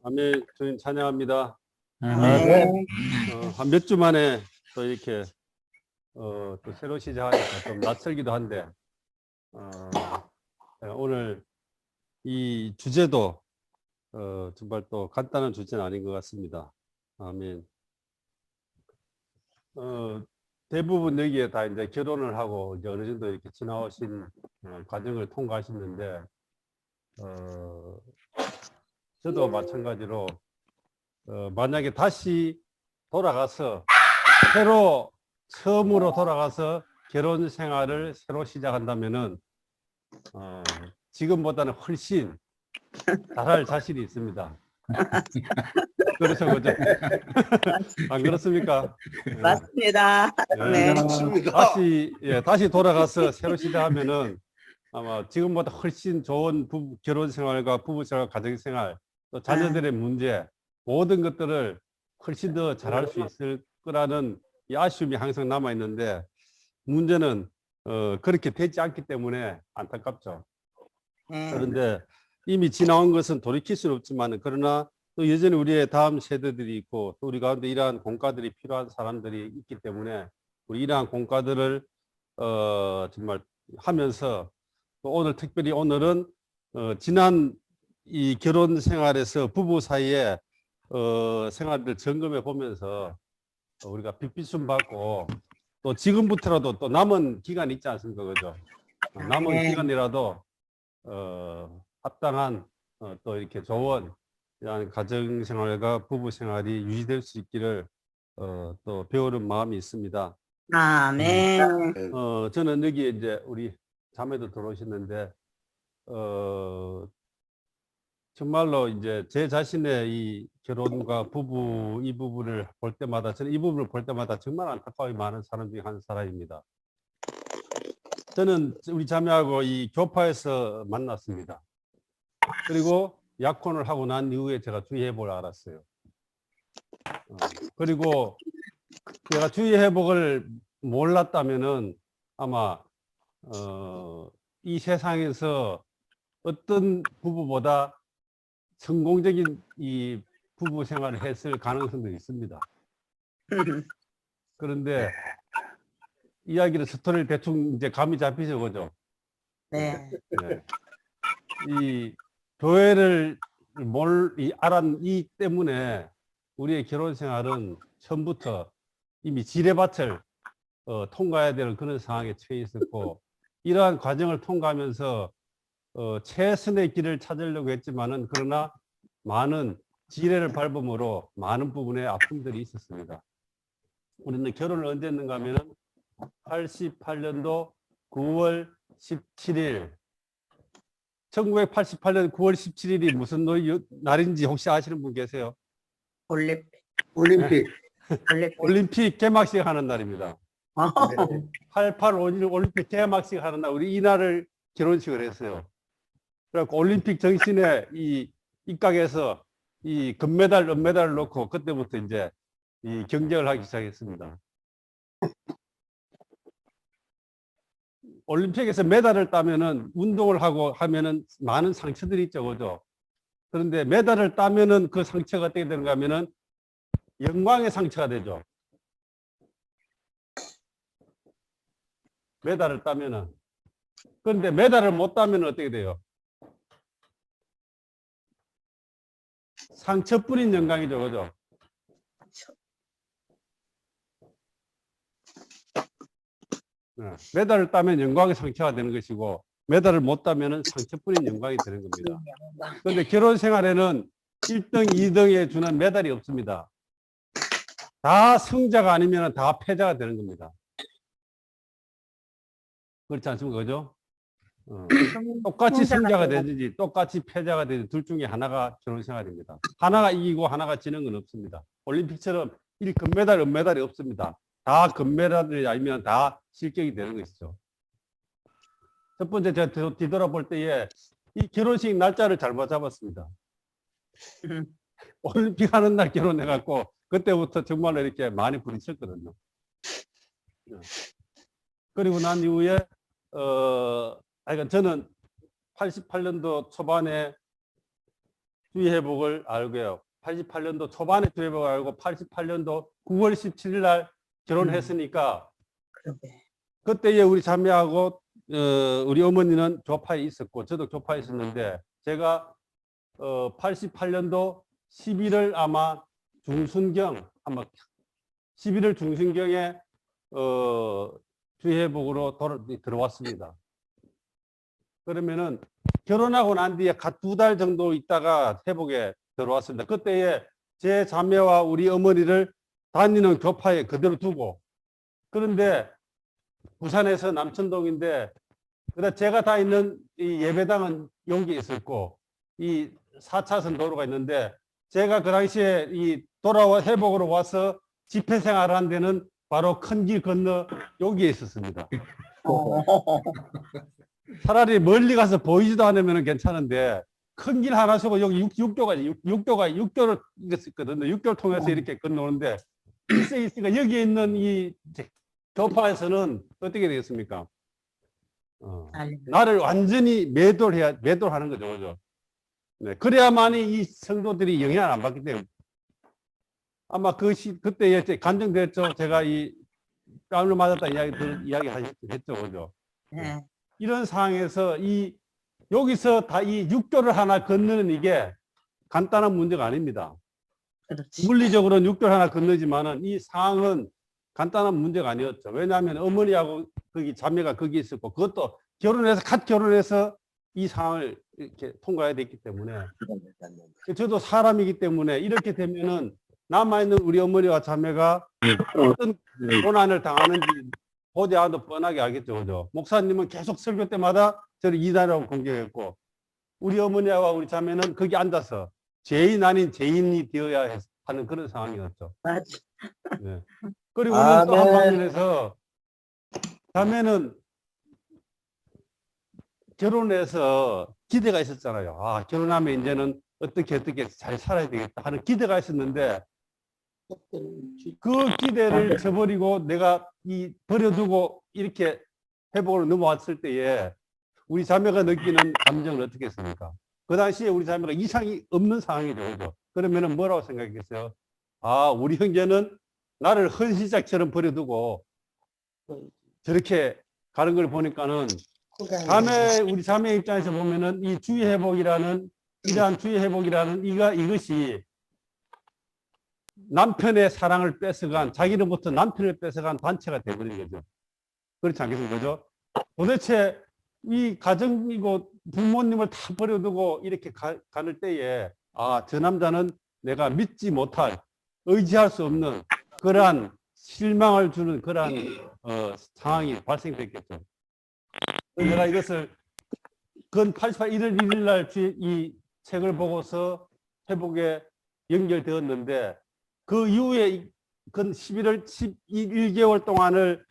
아멘. 주님 찬양합니다. 네. 한 몇 주 만에 또 이렇게 또 새로 시작하니까 좀 낯설기도 한데 오늘 이 주제도 정말 또 간단한 주제는 아닌 것 같습니다. 아멘. 대부분 여기에 다 이제 결혼을 하고 이제 어느 정도 이렇게 지나오신 과정을 통과하셨는데 저도 마찬가지로 만약에 다시 돌아가서 새로 처음으로 돌아가서 결혼 생활을 새로 시작한다면은 지금보다는 훨씬 잘할 자신이 있습니다. 그렇죠, 그죠? 안 그렇습니까? 맞습니다. 네. 네. 다시 돌아가서 새로 시작하면은 아마 지금보다 훨씬 좋은 결혼 생활과 부부 생활, 가정 생활, 또 자녀들의 문제, 모든 것들을 훨씬 더 잘할 수 있을 거라는 이 아쉬움이 항상 남아 있는데, 문제는 그렇게 되지 않기 때문에 안타깝죠. 그런데 이미 지나온 것은 돌이킬 수는 없지만, 그러나 또 여전히 우리의 다음 세대들이 있고, 또 우리 가운데 이러한 공과들이 필요한 사람들이 있기 때문에 우리 이러한 공과들을 정말 하면서, 또 오늘 특별히 오늘은 지난 이 결혼 생활에서 부부 사이에 생활을 점검해 보면서 우리가 빚비춤 받고, 또 지금부터라도 또 남은 기간이 있지 않습니까? 그죠? 남은 기간이라도 합당한 또 이렇게 좋은 이런 가정 생활과 부부 생활이 유지될 수 있기를 또 배우는 마음이 있습니다. 아멘. 저는 여기 이제 우리 자매도 들어오셨는데 정말로 이제 제 자신의 이 결혼과 부부 이 부분을 볼 때마다, 저는 이 부분을 볼 때마다 정말 안타까움이 많은 사람 중에 한 사람입니다. 저는 우리 자매하고 이 교파에서 만났습니다. 그리고 약혼을 하고 난 이후에 제가 주의회복을 알았어요. 그리고 제가 주의회복을 몰랐다면은 아마 이 세상에서 어떤 부부보다 성공적인 이 부부 생활을 했을 가능성도 있습니다. 그런데 이야기를, 스토리를 대충 이제 감이 잡히죠, 그죠? 네. 네. 이 교회를 알았기 때문에 우리의 결혼 생활은 처음부터 이미 지뢰밭을 통과해야 되는 그런 상황에 처해 있었고, 이러한 과정을 통과하면서 최선의 길을 찾으려고 했지만은, 그러나 많은 지뢰를 밟음으로 많은 부분에 아픔들이 있었습니다. 우리는 결혼을 언제 했는가 하면은 88년도 9월 17일, 1988년 9월 17일이 무슨 날인지 혹시 아시는 분 계세요? 올림픽. 올림픽 개막식 하는 날입니다. 88 올림픽 개막식 하는 날, 우리 이날을 결혼식을 했어요. 그래갖고 올림픽 정신에 이 입각해서 이 금메달, 은메달을 놓고 그때부터 이제 이 경쟁을 하기 시작했습니다. 올림픽에서 메달을 따면은, 운동을 하고 하면은 많은 상처들이 있죠, 그죠? 그런데 메달을 따면은 그 상처가 어떻게 되는가 하면은 영광의 상처가 되죠. 메달을 따면은. 그런데 메달을 못 따면 어떻게 돼요? 상처뿐인 영광이죠, 그죠? 메달을 따면 영광의 상처가 되는 것이고, 메달을 못 따면 상처뿐인 영광이 되는 겁니다. 그런데 결혼 생활에는 1등, 2등에 주는 메달이 없습니다. 다 승자가 아니면 다 패자가 되는 겁니다. 그렇지 않습니까? 그죠? 똑같이 승자가 되든지 똑같이 패자가 되든지 둘 중에 하나가 결혼 생활입니다. 하나가 이기고 하나가 지는 건 없습니다. 올림픽처럼 금메달, 은메달이 없습니다. 다 금메달이 아니면 다 실격이 되는 것이죠. 첫 번째, 제가 뒤돌아볼 때에 이 결혼식 날짜를 잘못 잡았습니다. 올림픽 하는 날 결혼해갖고 그때부터 정말로 이렇게 많이 부딪혔거든요. 그리고 난 이후에 저는 88년도 초반에 주의 회복을 알고요. 88년도 초반에 주의 회복을 알고 88년도 9월 17일 날 결혼했으니까 그러게. 그때에 우리 자매하고 우리 어머니는 교파에 있었고 저도 교파에 있었는데 제가 88년도 11월 아마 중순경 아마 11월 중순경에 주의 회복으로 들어왔습니다. 그러면은 결혼하고 난 뒤에 갓 2달 정도 있다가 회복에 들어왔습니다. 그때에 제 자매와 우리 어머니를 다니는 교파에 그대로 두고 그런데 부산에서 남천동인데 그다 제가 다 있는 이 예배당은 여기에 있었고 이 4차선 도로가 있는데 제가 그 당시에 이 돌아와 회복으로 와서 집회 생활한 데는 바로 큰 길 건너 여기에 있었습니다. 차라리 멀리 가서 보이지도 않으면 괜찮은데 큰 길 하나 서고 여기 육교를 있거든요. 육교를 통해서 이렇게 건너오는데 있으니까 여기에 있는 이 교파에서는 어떻게 되겠습니까? 나를 완전히 매도하는 거죠, 그죠? 네, 그래야만이 이 성도들이 영향을 안 받기 때문에 아마 그때 간증됐죠. 제가 이 뺨을 맞았다 이야기 했죠, 그죠? 네. 이런 상황에서 여기서 다 이 육교를 하나 건너는 이게 간단한 문제가 아닙니다. 그렇지. 물리적으로는 육교를 하나 건너지만은 이 상황은 간단한 문제가 아니었죠. 왜냐하면 어머니하고 거기 자매가 거기 있었고 그것도 갓 결혼해서 이 상황을 이렇게 통과해야 됐기 때문에 저도 사람이기 때문에 이렇게 되면은 남아있는 우리 어머니와 자매가 어떤 고난을 당하는지 보지 않아도 뻔하게 알겠죠. 그죠? 목사님은 계속 설교 때마다 저를 이단이라고 공격했고 우리 어머니와 우리 자매는 거기 앉아서 죄인 아닌 죄인이 되어야 하는 그런 상황이었죠. 맞아. 네. 그리고 우리는 또 한 방면에서 자매는 결혼해서 기대가 있었잖아요. 아, 결혼하면 이제는 어떻게 잘 살아야 되겠다 하는 기대가 있었는데 그 기대를 저버리고 내가 버려두고 이렇게 회복으로 넘어왔을 때에 우리 자매가 느끼는 감정은 어떻게 했습니까? 그 당시에 우리 자매가 이상이 없는 상황이죠. 그죠? 그러면은 뭐라고 생각했어요? 아, 우리 형제는 나를 헌시작처럼 버려두고 저렇게 가는 걸 보니까는 우리 자매 입장에서 보면은 이 주의 회복이라는 이것이 남편의 사랑을 뺏어간 자기로부터 남편을 뺏어간 단체가 되버린 거죠. 그렇지 않겠습니까? 그죠? 도대체 이 가정이고 부모님을 다 버려두고 이렇게 가는 때에 저 남자는 내가 믿지 못할 의지할 수 없는 그러한 실망을 주는 그러한 상황이 발생됐겠죠. 내가 이것을 근 88 1월 1일 날 이 책을 보고서 회복에 연결되었는데 그 이후에 근 11월 11개월 동안을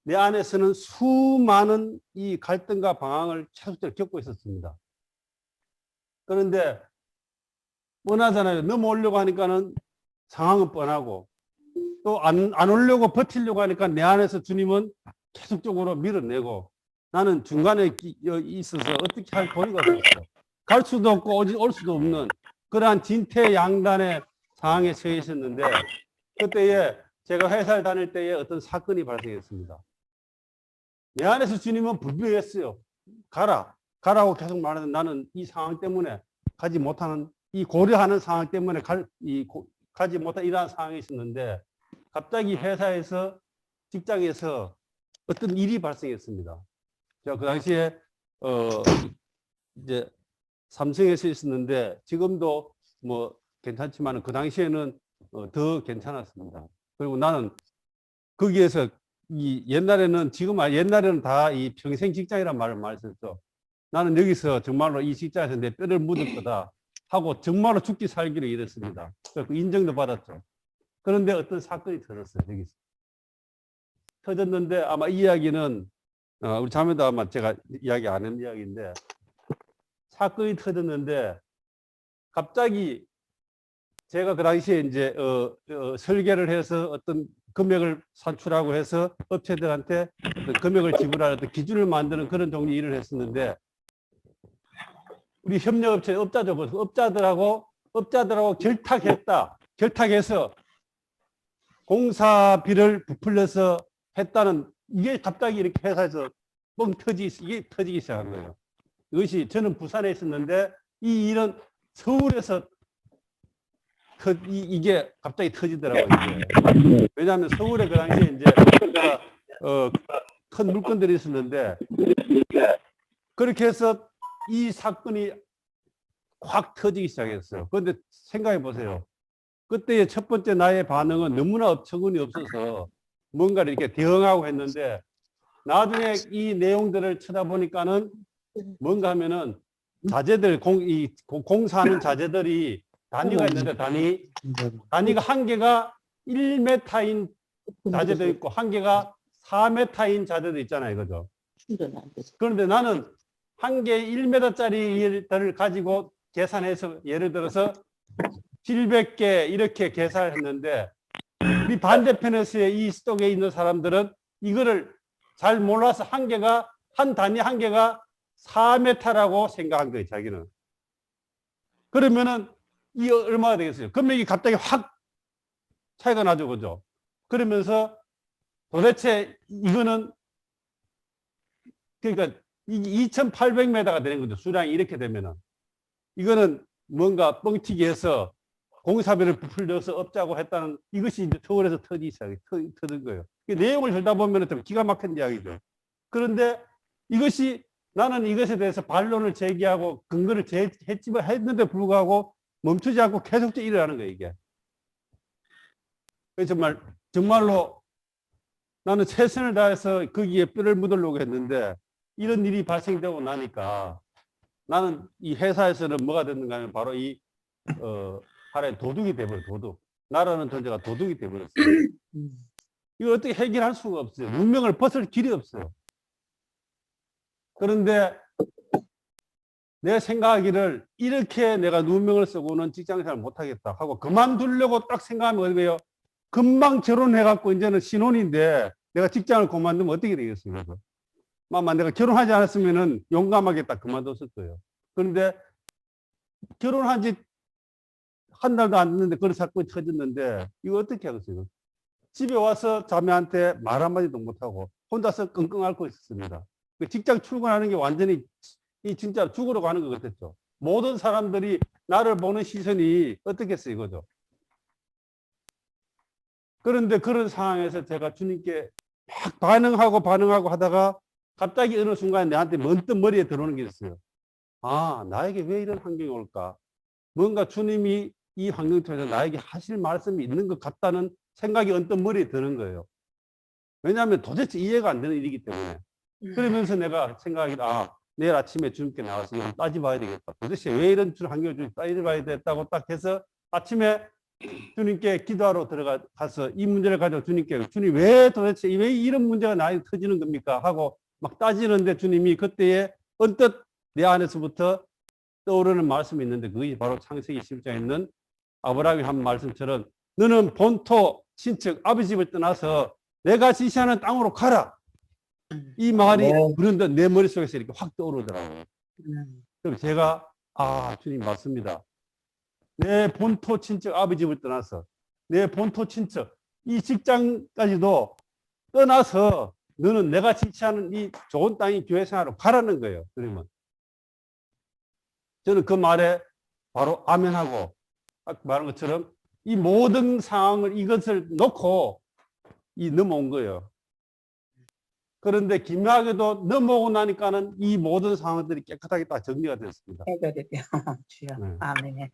내 안에서는 수많은 이 갈등과 방황을 계속적으로 겪고 있었습니다. 그런데 뻔하잖아요. 넘어오려고 하니까는 상황은 뻔하고 또 안 오려고 버티려고 하니까 내 안에서 주님은 계속적으로 밀어내고 나는 중간에 있어서 어떻게 할 도리가 없었어요. 갈 수도 없고 올 수도 없는 그러한 진퇴양난의 상황에 처해 있었는데 그때에 제가 회사를 다닐 때에 어떤 사건이 발생했습니다. 내 안에서 주님은 불평했어요. 가라고 계속 말하는데 나는 이 상황 때문에 가지 못하는 이 고려하는 상황 때문에 가지 못한 이러한 상황이 있었는데 갑자기 회사에서 직장에서 어떤 일이 발생했습니다. 제가 그 당시에 이제 삼성에서 있었는데 지금도 뭐 괜찮지만 그 당시에는 더 괜찮았습니다. 그리고 나는 거기에서 옛날에는 다 이 평생 직장이란 말을 많이 썼죠. 나는 여기서 정말로 이 직장에서 내 뼈를 묻을 거다 하고 정말로 죽기 살기로 일했습니다. 그래서 인정도 받았죠. 그런데 어떤 사건이 터졌어요. 여기서 터졌는데 아마 이 이야기는 우리 자매도 아마 제가 이야기 안 한 이야기인데 사건이 터졌는데 갑자기 제가 그 당시에 이제 설계를 해서 어떤 금액을 산출하고 해서 업체들한테 어떤 금액을 지불하는 어떤 기준을 만드는 그런 종류 일을 했었는데 우리 협력업체 업자들하고 결탁했다. 결탁해서 공사비를 부풀려서 했다는 이게 갑자기 이렇게 회사에서 이게 터지기 시작한 거예요. 이것이 저는 부산에 있었는데 이 일은 서울에서 이게 갑자기 터지더라고요. 이게. 왜냐하면 서울에 그 당시에 이제 큰 물건들이 있었는데 그렇게 해서 이 사건이 확 터지기 시작했어요. 그런데 생각해 보세요. 그때의 첫 번째 나의 반응은 너무나 업처구니 없어서 뭔가를 이렇게 대응하고 했는데 나중에 이 내용들을 쳐다보니까는 뭔가 하면은 자재들 공사하는 자재들이 단위가 있는데 단위가 한 개가 1m인 자재도 있고 한 개가 4m인 자재도 있잖아요. 그죠? 충전 안 돼서. 그런데 나는 한 개 1m짜리를 가지고 계산해서 예를 들어서 700개 이렇게 계산을 했는데 우리 반대편에서의 이 속에 있는 사람들은 이거를 잘 몰라서 한 단위 한 개가 4m라고 생각한 거예요. 자기는. 그러면은 이 얼마가 되겠어요? 금액이 갑자기 확 차이가 나죠. 그죠? 그러면서 도대체 이거는 그러니까 2,800m가 되는 거죠. 수량이 이렇게 되면은. 이거는 뭔가 뻥튀기 해서 공사비를 부풀려서 업자고 했다는 이것이 이제 서울에서 터진 거예요. 내용을 들다 보면 좀 기가 막힌 이야기죠. 그런데 이것이 나는 이것에 대해서 반론을 제기하고 근거를 했는데 불구하고 멈추지 않고 계속 일어나는 거예요, 이게. 그래서 정말로 나는 최선을 다해서 거기에 뼈를 묻으려고 했는데 이런 일이 발생되고 나니까 나는 이 회사에서는 뭐가 됐는가 하면 바로 하나의 도둑이 돼버려요, 도둑. 나라는 존재가 도둑이 돼버렸어요. 이걸 어떻게 해결할 수가 없어요. 문명을 벗을 길이 없어요. 그런데 내가 생각하기를 이렇게 내가 누명을 쓰고는 직장생활 못하겠다 하고 그만두려고 딱 생각하면 어떻게 해요? 금방 결혼해갖고 이제는 신혼인데 내가 직장을 그만두면 어떻게 되겠어요? 내가 결혼하지 않았으면은 용감하게 딱 그만뒀을 거예요. 그런데 결혼한 지 한 달도 안 됐는데 그런 사건이 터졌는데 이거 어떻게 하겠어요? 집에 와서 자매한테 말 한마디도 못하고 혼자서 끙끙 앓고 있었습니다. 직장 출근하는 게 완전히 진짜 죽으러 가는 것 같았죠. 모든 사람들이 나를 보는 시선이 어떻겠어요, 이거죠. 그런데 그런 상황에서 제가 주님께 막 반응하고 하다가 갑자기 어느 순간 내한테 문득 머리에 들어오는 게 있어요. 아, 나에게 왜 이런 환경이 올까? 뭔가 주님이 이 환경 속에서 나에게 하실 말씀이 있는 것 같다는 생각이 언뜻 머리에 드는 거예요. 왜냐하면 도대체 이해가 안 되는 일이기 때문에. 그러면서 내가 생각하기를 내일 아침에 주님께 나와서 이거 따져봐야 되겠다. 도대체 왜 이런 환경을 주님 따져봐야 되겠다고 딱 해서 아침에 주님께 기도하러 들어가서 이 문제를 가지고 주님께 주님 왜 도대체 왜 이런 문제가 나에게 터지는 겁니까? 하고 막 따지는데 주님이 그때에 언뜻 내 안에서부터 떠오르는 말씀이 있는데 그게 바로 창세기 10장에 있는 아브라함이 한 말씀처럼 너는 본토 친척 아버지 집을 떠나서 내가 지시하는 땅으로 가라. 이 말이 그런데 내 머릿속에서 이렇게 확 떠오르더라고요. 그럼 제가 주님 맞습니다. 내 본토 친척 아버지 집을 떠나서 내 본토 친척 이 직장까지도 떠나서 너는 내가 지시하는 이 좋은 땅이 교회 생활로 가라는 거예요. 그러면 저는 그 말에 바로 아멘하고 아까 말한 것처럼 이 모든 상황을 이것을 놓고 넘어온 거예요. 그런데 기묘하게도 넘어오고 나니까는 이 모든 상황들이 깨끗하게 다 정리가 됐습니다. 주여. 네. 아멘.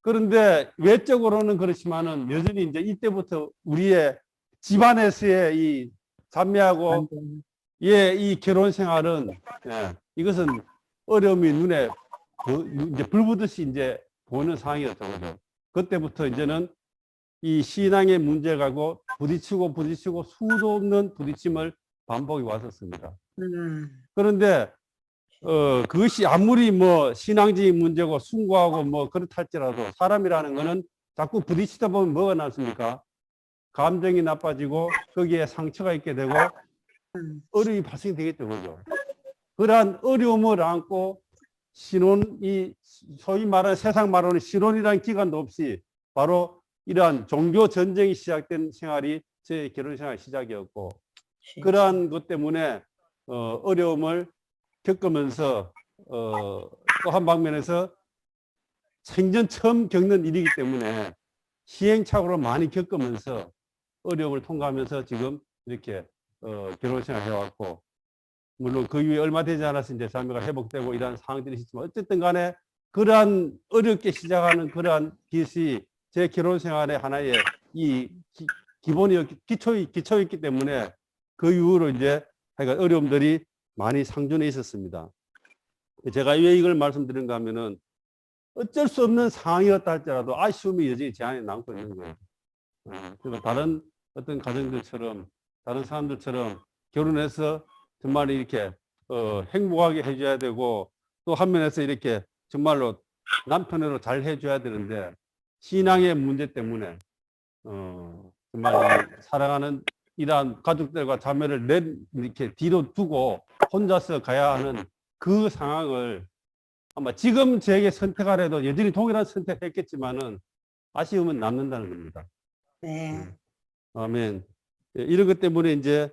그런데 외적으로는 그렇지만은 여전히 이제 이때부터 우리의 집안에서의 이 자매하고 이 결혼 생활은 이것은 어려움이 눈에 이제 불보듯이 이제 보는 상황이었죠. 그때부터 이제는 이 신앙의 문제가고 부딪히고 수도 없는 부딪힘을 반복이 왔었습니다. 그런데 그것이 아무리 뭐 신앙적인 문제고 숭고하고 뭐 그렇다 할지라도 사람이라는 거는 자꾸 부딪히다 보면 뭐가 났습니까? 감정이 나빠지고 거기에 상처가 있게 되고 어려움이 발생되겠죠. 그죠? 그러한 어려움을 안고 신혼이 소위 말하는 세상 말하는 신혼이라는 기간도 없이 바로 이러한 종교 전쟁이 시작된 생활이 제 결혼 생활 시작이었고 그러한 것 때문에 어려움을 겪으면서 또 한 방면에서 생전 처음 겪는 일이기 때문에 시행착오를 많이 겪으면서 어려움을 통과하면서 지금 이렇게 결혼 생활 해왔고 물론 그 이후에 얼마 되지 않아서 이제 자매가 회복되고 이러한 상황들이 있지만 어쨌든 간에 그러한 어렵게 시작하는 그러한 것이 제 결혼 생활의 하나의 이 기초였기 때문에 그 이후로 이제 하여간 어려움들이 많이 상존해 있었습니다. 제가 왜 이걸 말씀드린가 하면은 어쩔 수 없는 상황이었다 할지라도 아쉬움이 여전히 제 안에 남고 있는 거예요. 그리고 다른 어떤 가정들처럼 다른 사람들처럼 결혼해서 정말 이렇게 행복하게 해줘야 되고 또 한 면에서 이렇게 정말로 남편으로 잘 해줘야 되는데 신앙의 문제 때문에 정말 사랑하는 이러한 가족들과 자매를 이렇게 뒤로 두고 혼자서 가야 하는 그 상황을 아마 지금 제게 선택하래도 여전히 동일한 선택했겠지만은 아쉬움은 남는다는 겁니다. 네. 아멘. 예, 이런 것 때문에 이제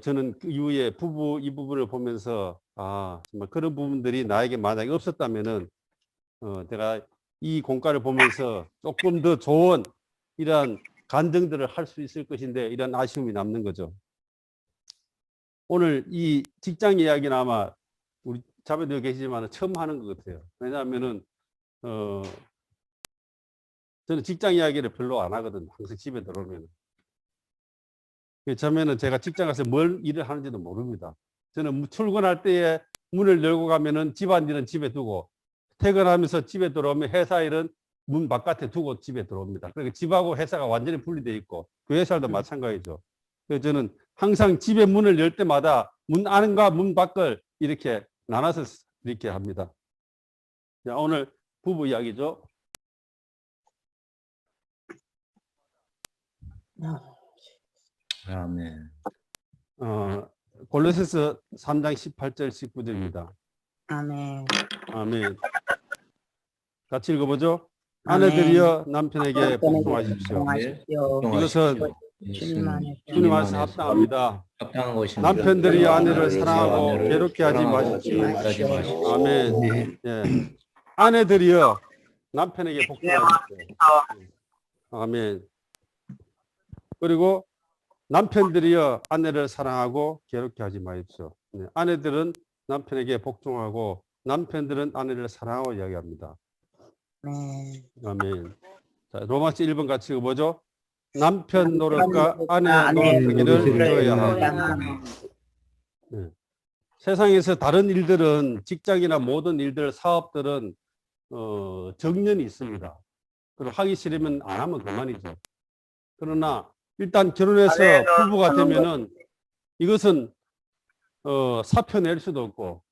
저는 그 이후에 이 부분을 보면서 정말 그런 부분들이 나에게 만약에 없었다면은 내가 이 공과를 보면서 조금 더 좋은 이러한 간증들을 할 수 있을 것인데 이런 아쉬움이 남는 거죠. 오늘 이 직장 이야기는 아마 우리 자매들 계시지만 처음 하는 것 같아요. 왜냐하면은 저는 직장 이야기를 별로 안 하거든요. 항상 집에 들어오면. 처음에는 제가 직장 가서 뭘 일을 하는지도 모릅니다. 저는 출근할 때에 문을 열고 가면은 집안일은 집에 두고 퇴근하면서 집에 들어오면 회사 일은 문 바깥에 두고 집에 들어옵니다. 그러니까 집하고 회사가 완전히 분리되어 있고 교회살도 마찬가지죠. 그래서 저는 항상 집에 문을 열 때마다 문 안과 문 밖을 이렇게 나눠서 이렇게 합니다. 자, 오늘 부부 이야기죠. 아멘. 골로새서 3장 18절 19절입니다. 아멘. 아멘. 같이 읽어보죠. 아멘. 아내들이여 남편에게 복종하십시오. 복종하십시오. 이것은 주님 안에서 합당합니다. 합당한 것입니다. 남편들이 아내를 사랑하고 아내를 괴롭게 하지 사랑하고 마십시오. 괴롭게 하지 마십시오. 아멘. 예. 아내들이여 남편에게 복종하십시오. 아멘. 그리고 남편들이여 아내를 사랑하고 괴롭게 하지 마십시오. 네. 아내들은 남편에게 복종하고 남편들은 아내를 사랑하고 이야기합니다. 네. 아멘. 자, 로마서 1번 같이 읽어보죠. 남편 노릇과 아내 노릇하기를 배워야 합니다. 네. 세상에서 다른 일들은 직장이나 모든 일들, 사업들은 정년이 있습니다. 그리고 하기 싫으면 안 하면 그만이죠. 그러나 일단 결혼해서 부부가 되면은 이것은 사표 낼 수도 없고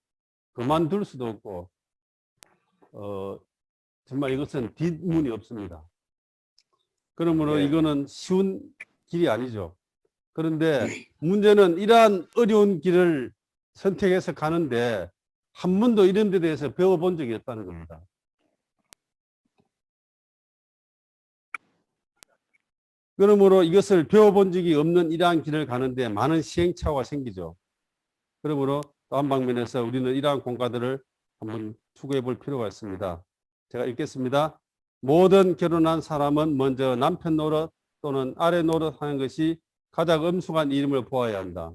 그만둘 수도 없고 정말 이것은 뒷문이 없습니다. 그러므로 이거는 쉬운 길이 아니죠. 그런데 문제는 이러한 어려운 길을 선택해서 가는데 한 번도 이런 데 대해서 배워본 적이 없다는 겁니다. 그러므로 이것을 배워본 적이 없는 이러한 길을 가는데 많은 시행착오가 생기죠. 그러므로 또 한 방면에서 우리는 이러한 공과들을 한번 추구해 볼 필요가 있습니다. 제가 읽겠습니다. 모든 결혼한 사람은 먼저 남편 노릇 또는 아내 노릇 하는 것이 가장 엄숙한 일임을 보아야 한다.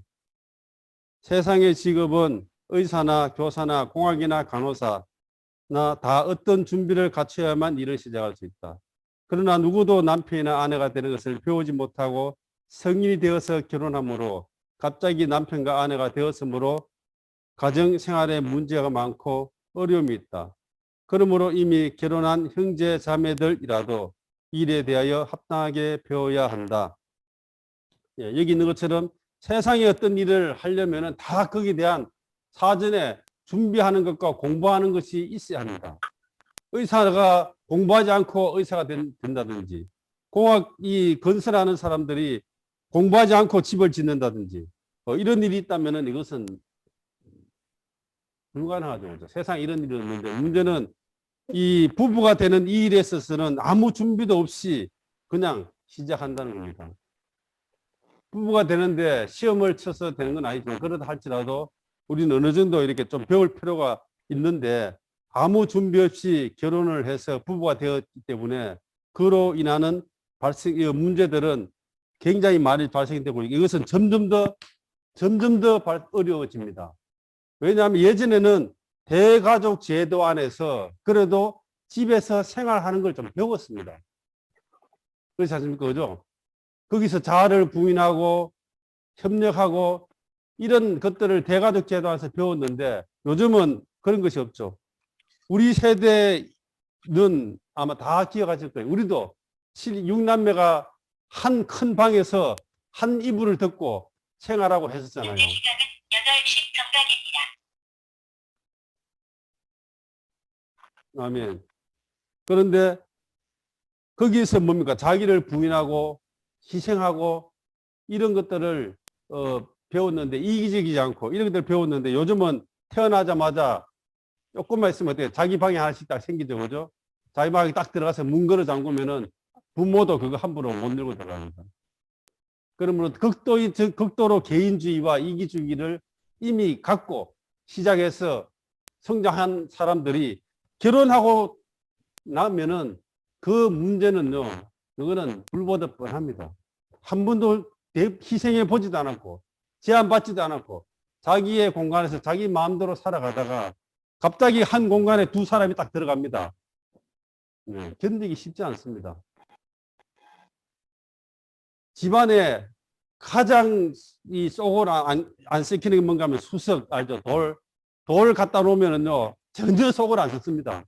세상의 직업은 의사나 교사나 공학이나 간호사나 다 어떤 준비를 갖춰야만 일을 시작할 수 있다. 그러나 누구도 남편이나 아내가 되는 것을 배우지 못하고 성인이 되어서 결혼하므로 갑자기 남편과 아내가 되었으므로 가정 생활에 문제가 많고 어려움이 있다. 그러므로 이미 결혼한 형제 자매들이라도 일에 대하여 합당하게 배워야 한다. 예, 여기 있는 것처럼 세상에 어떤 일을 하려면 다 거기에 대한 사전에 준비하는 것과 공부하는 것이 있어야 합니다. 의사가 공부하지 않고 의사가 된다든지 공학 건설하는 사람들이 공부하지 않고 집을 짓는다든지 이런 일이 있다면 이것은 불가능하죠. 그죠? 세상에 이런 일이 없는데 문제는 이 부부가 되는 이 일에 있어서는 아무 준비도 없이 그냥 시작한다는 겁니다. 부부가 되는데 시험을 쳐서 되는 건 아니지만 그러다 할지라도 우리는 어느 정도 이렇게 좀 배울 필요가 있는데 아무 준비 없이 결혼을 해서 부부가 되었기 때문에 그로 인하는 이 문제들은 굉장히 많이 발생되고 이것은 점점 더 어려워집니다. 왜냐하면 예전에는 대가족 제도 안에서 그래도 집에서 생활하는 걸 좀 배웠습니다. 그렇지 않습니까? 그죠? 거기서 자아를 부인하고 협력하고 이런 것들을 대가족 제도 안에서 배웠는데 요즘은 그런 것이 없죠. 우리 세대는 아마 다 기억하실 거예요. 우리도 6남매가 한 큰 방에서 한 이불을 덮고 생활하고 했었잖아요. 현재 시각은 8시 정각입니다. 아멘. 그런데 거기에서 뭡니까? 자기를 부인하고 희생하고 이런 것들을 배웠는데 이기적이지 않고 이런 것들을 배웠는데 요즘은 태어나자마자 조금만 있으면 어때요? 자기 방에 하나씩 딱 생기죠. 그죠? 자기 방에 딱 들어가서 문 걸어 잠그면은 부모도 그거 함부로 못 열고 들어갑니다. 그러면 극도로 개인주의와 이기주의를 이미 갖고 시작해서 성장한 사람들이 결혼하고 나면은 그 문제는요, 그거는 불보듯 뻔합니다. 한 번도 희생해 보지도 않았고, 제한받지도 않았고, 자기의 공간에서 자기 마음대로 살아가다가 갑자기 한 공간에 두 사람이 딱 들어갑니다. 네, 견디기 쉽지 않습니다. 집안에 가장 이 속을 안 썩히는 게 뭔가 하면 수석, 알죠? 돌 갖다 놓으면은요, 전혀 속을 안 썩습니다.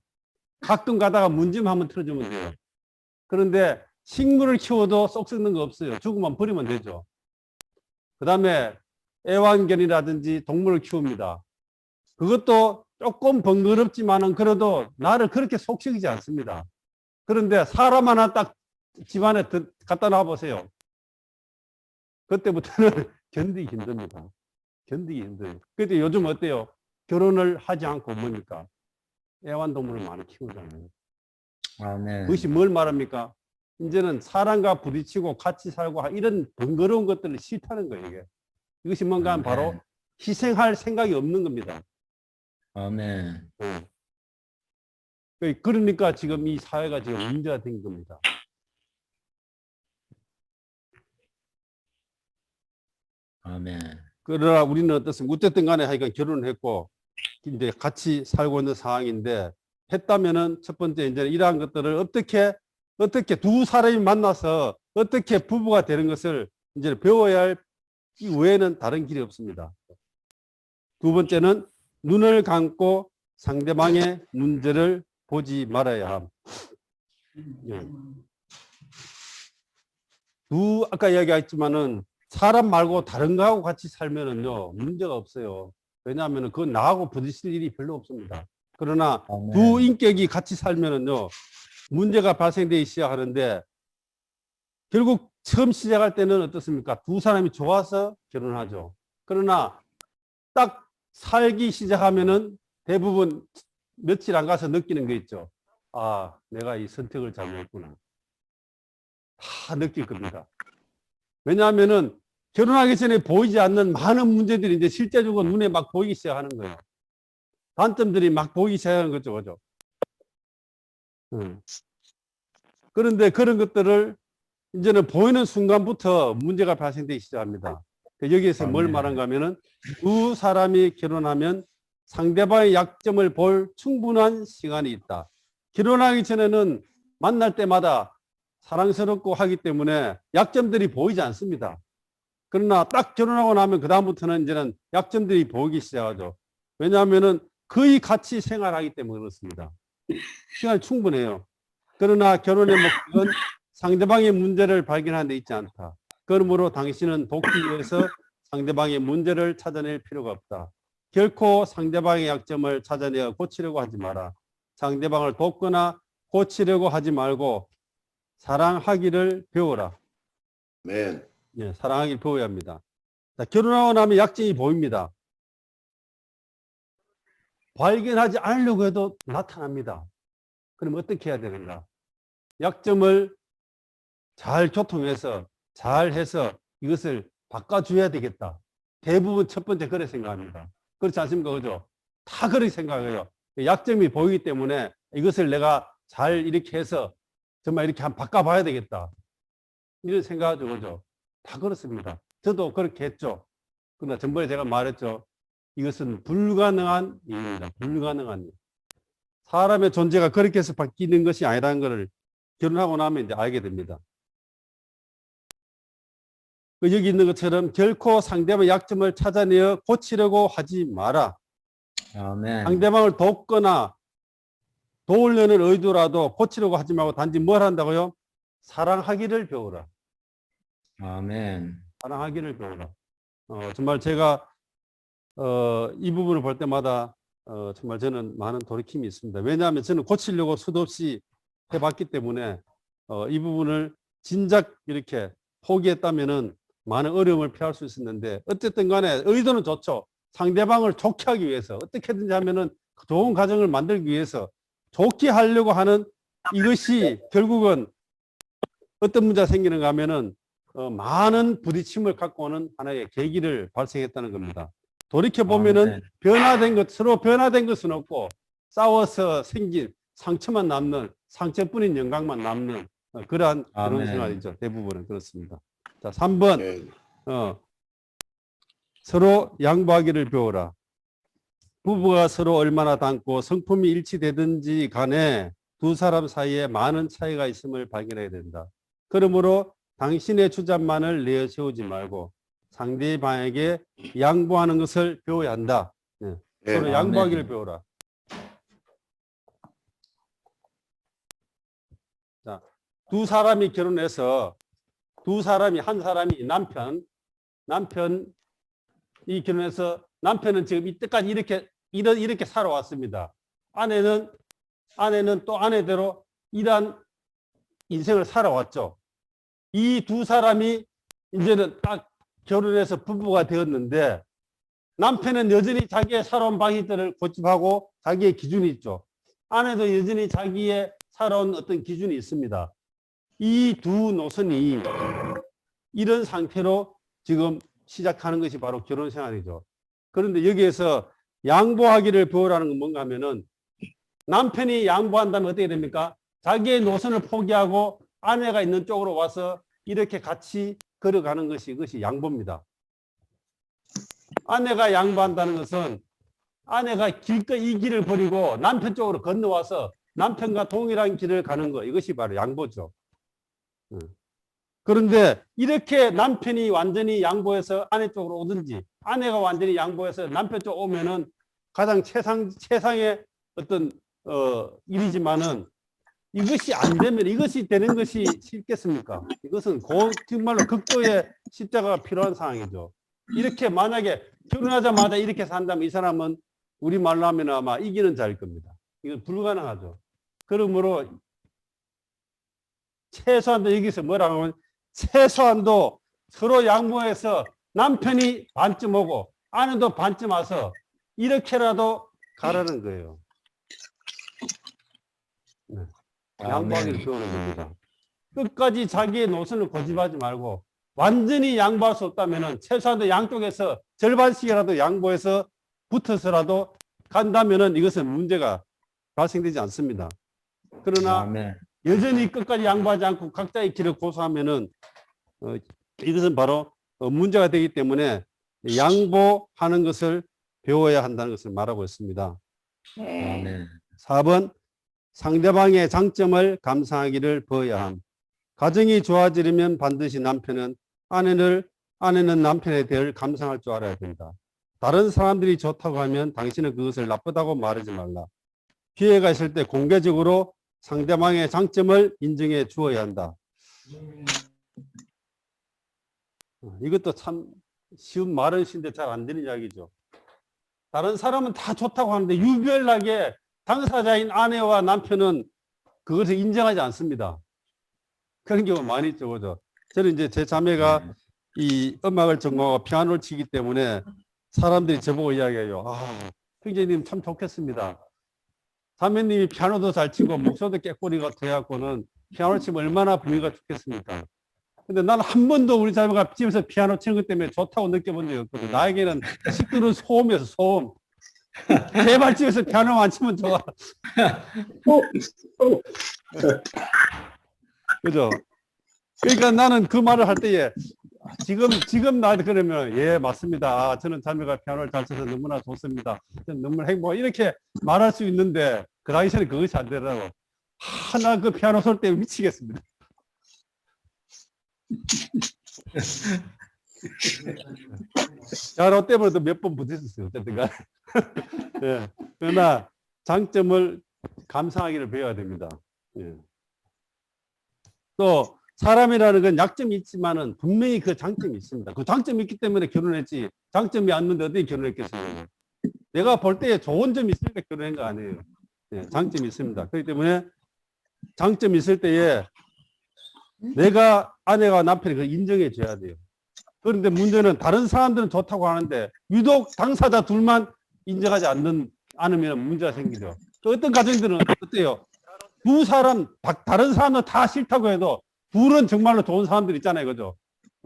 가끔 가다가 문좀 한번 틀어주면 돼요. 그런데 식물을 키워도 쏙 썩는 거 없어요. 죽으면 버리면 되죠. 그 다음에 애완견이라든지 동물을 키웁니다. 그것도 조금 번거롭지만은 그래도 나를 그렇게 속 썩이지 않습니다. 그런데 사람 하나 딱 집안에 갖다 놔 보세요. 그때부터는 견디기 힘듭니다. 견디기 힘들어요. 근데 요즘 어때요? 결혼을 하지 않고 뭡니까? 애완동물을 많이 키우잖아요. 아멘. 그것이 뭘 말합니까? 이제는 사람과 부딪히고 같이 살고 이런 번거로운 것들을 싫다는 거예요, 이게. 이것이 뭔가 하면 바로 희생할 생각이 없는 겁니다. 아멘. 그러니까 지금 이 사회가 지금 문제가 된 겁니다. 아멘. 그러나 우리는 어떻습니까? 어쨌든 간에 하여간 결혼을 했고, 이제 같이 살고 있는 상황인데, 했다면은 첫 번째 이제 이러한 것들을 어떻게 두 사람이 만나서 어떻게 부부가 되는 것을 이제 배워야 할 이 외에는 다른 길이 없습니다. 두 번째는 눈을 감고 상대방의 문제를 보지 말아야 함. 아까 이야기했지만은 사람 말고 다른 거하고 같이 살면은요, 문제가 없어요. 왜냐하면 그건 나하고 부딪힐 일이 별로 없습니다. 그러나 아멘. 두 인격이 같이 살면은요, 문제가 발생되기 시작하는데 결국 처음 시작할 때는 어떻습니까? 두 사람이 좋아서 결혼하죠. 그러나 딱 살기 시작하면은 대부분 며칠 안 가서 느끼는 게 있죠. 아, 내가 이 선택을 잘못했구나. 다 느낄 겁니다. 왜냐하면은 결혼하기 전에 보이지 않는 많은 문제들이 이제 실제적으로 눈에 막 보이기 시작하는 거예요. 단점들이 막 보이기 시작하는 거죠. 그죠? 그런데 그런 것들을 이제는 보이는 순간부터 문제가 발생되기 시작합니다. 여기에서 뭘 말한가 하면은 두 사람이 결혼하면 상대방의 약점을 볼 충분한 시간이 있다. 결혼하기 전에는 만날 때마다 사랑스럽고 하기 때문에 약점들이 보이지 않습니다. 그러나 딱 결혼하고 나면 그다음부터는 이제는 약점들이 보이기 시작하죠. 왜냐하면은 거의 같이 생활하기 때문에 그렇습니다. 시간이 충분해요. 그러나 결혼의 목적은 상대방의 문제를 발견하는 데 있지 않다. 그러므로 당신은 돕기 위해서 상대방의 문제를 찾아낼 필요가 없다. 결코 상대방의 약점을 찾아내어 고치려고 하지 마라. 상대방을 돕거나 고치려고 하지 말고 사랑하기를 배워라. 맨. 예, 사랑하기를 배워야 합니다. 자, 결혼하고 나면 약점이 보입니다. 발견하지 않으려고 해도 나타납니다. 그럼 어떻게 해야 되는가? 약점을 잘 교통해서 잘 해서 이것을 바꿔줘야 되겠다. 대부분 첫 번째 그렇게 생각합니다. 그렇지 않습니까? 그죠? 다 그렇게 생각해요. 약점이 보이기 때문에 이것을 내가 잘 이렇게 해서 정말 이렇게 한번 바꿔봐야 되겠다. 이런 생각하죠. 그죠? 다 그렇습니다. 저도 그렇게 했죠. 그러나 전번에 제가 말했죠. 이것은 불가능한 일입니다. 불가능한 일. 사람의 존재가 그렇게 해서 바뀌는 것이 아니라는 것을 결혼하고 나면 이제 알게 됩니다. 여기 있는 것처럼 결코 상대방의 약점을 찾아내어 고치려고 하지 마라. 아멘. 상대방을 돕거나 도우려는 의도라도 고치려고 하지 말고 단지 뭘 한다고요? 사랑하기를 배우라. 아멘. 사랑하기를 배우라. 정말 제가 이 부분을 볼 때마다 정말 저는 많은 돌이킴이 있습니다. 왜냐하면 저는 고치려고 수도 없이 해봤기 때문에 이 부분을 진작 이렇게 포기했다면은 많은 어려움을 피할 수 있었는데 어쨌든 간에 의도는 좋죠. 상대방을 좋게 하기 위해서 어떻게든지 하면은 좋은 가정을 만들기 위해서 좋게 하려고 하는 이것이 결국은 어떤 문제가 생기는가 하면은 많은 부딪힘을 갖고 오는 하나의 계기를 발생했다는 겁니다. 돌이켜 보면은 변화된 것, 서로 변화된 것은 없고 싸워서 생긴 상처만 남는 상처뿐인 영광만 남는 그러한 결혼 생활이죠. 대부분은 그렇습니다. 자, 3번 서로 양보하기를 배워라. 부부가 서로 얼마나 닮고 성품이 일치되든지 간에 두 사람 사이에 많은 차이가 있음을 발견해야 된다. 그러므로 당신의 주장만을 내세우지 말고 상대방에게 양보하는 것을 배워야 한다. 서로 양보하기를 배워라. 자, 두 사람이 결혼해서 한 사람이 남편이 결혼해서 남편은 지금 이때까지 이렇게 살아왔습니다. 아내는 또 아내대로 이러한 인생을 살아왔죠. 이 두 사람이 이제는 딱 결혼해서 부부가 되었는데 남편은 여전히 자기의 살아온 방식들을 고집하고 자기의 기준이 있죠. 아내도 여전히 자기의 살아온 어떤 기준이 있습니다. 이 두 노선이 이런 상태로 지금 시작하는 것이 바로 결혼 생활이죠. 그런데 여기에서 양보하기를 배우라는 건 뭔가 하면은 남편이 양보한다면 어떻게 됩니까? 자기의 노선을 포기하고 아내가 있는 쪽으로 와서 이렇게 같이 걸어가는 것이 이것이 양보입니다. 아내가 양보한다는 것은 아내가 기꺼이 이 길을 버리고 남편 쪽으로 건너와서 남편과 동일한 길을 가는 것, 이것이 바로 양보죠. 그런데 이렇게 남편이 완전히 양보해서 아내 쪽으로 오든지 아내가 완전히 양보해서 남편 쪽으로 오면은 가장 최상의 어떤 일이지만은 이것이 안 되면 이것이 되는 것이 쉽겠습니까? 이것은 정말로 극도의 십자가가 필요한 상황이죠. 이렇게 만약에 결혼하자마자 이렇게 산다면 이 사람은 우리말로 하면 아마 이기는 자일 겁니다. 이건 불가능하죠. 그러므로 최소한도 여기서 뭐라고 하면 최소한도 서로 양보해서 남편이 반쯤 오고 아내도 반쯤 와서 이렇게라도 가라는 거예요. 네. 양보하기를 배우는 겁니다. 끝까지 자기의 노선을 고집하지 말고 완전히 양보할 수 없다면 최소한도 양쪽에서 절반씩이라도 양보해서 붙어서라도 간다면 이것은 문제가 발생되지 않습니다. 그러나 여전히 끝까지 양보하지 않고 각자의 길을 고수하면은 이것은 바로 문제가 되기 때문에 양보하는 것을 배워야 한다는 것을 말하고 있습니다. 4번 상대방의 장점을 감상하기를 배워야 함. 가정이 좋아지려면 반드시 아내는 남편에 대해 감상할 줄 알아야 된다. 다른 사람들이 좋다고 하면 당신은 그것을 나쁘다고 말하지 말라. 기회가 있을 때 공개적으로 상대방의 장점을 인정해 주어야 한다. 이것도 참 쉬운 말은 쉬운데 잘 안 되는 이야기죠. 다른 사람은 다 좋다고 하는데 유별나게 당사자인 아내와 남편은 그것을 인정하지 않습니다. 그런 경우 많이 있죠. 그죠? 저는 이제 제 자매가 이 음악을 전공하고 피아노를 치기 때문에 사람들이 저보고 이야기해요. 형제님 참 좋겠습니다. 자매님이 피아노도 잘 치고 목소리도 깨꼬리가 돼갖고는 피아노 치면 얼마나 분위기가 좋겠습니까? 근데 나는 한 번도 우리 자매가 집에서 피아노 치는 것 때문에 좋다고 느껴본 적이 없거든. 나에게는 시끄러운 소음이었어, 소음. 제발 집에서 피아노 안 치면 좋아. 그죠? 그러니까 나는 그 말을 할 때에 지금 나한테 그러면 예 맞습니다. 아, 저는 자매가 피아노를 잘 쳐서 너무나 좋습니다. 저는 너무나 행복 이렇게 말할 수 있는데 그 당시에는 그것이 안 되더라고. 나 그 피아노 소리 때문에 미치겠습니다. 피아노 때문에도 몇 번 부딪혔어요. 어쨌든 간에. 예. 그러나 장점을 감상하기를 배워야 됩니다. 예. 또 사람이라는 건 약점이 있지만은 분명히 그 장점이 있습니다. 그 장점이 있기 때문에 결혼했지 장점이 없는데 어떻게 결혼했겠어요? 내가 볼 때 좋은 점이 있으니까 결혼한 거 아니에요. 예, 장점이 있습니다. 그렇기 때문에 장점이 있을 때에 내가 아내가 남편이 그걸 인정해 줘야 돼요. 그런데 문제는 다른 사람들은 좋다고 하는데 유독 당사자 둘만 인정하지 않으면 문제가 생기죠. 또 어떤 가정들은 어때요? 두 사람, 다른 사람은 다 싫다고 해도 둘은 정말로 좋은 사람들 있잖아요. 그죠?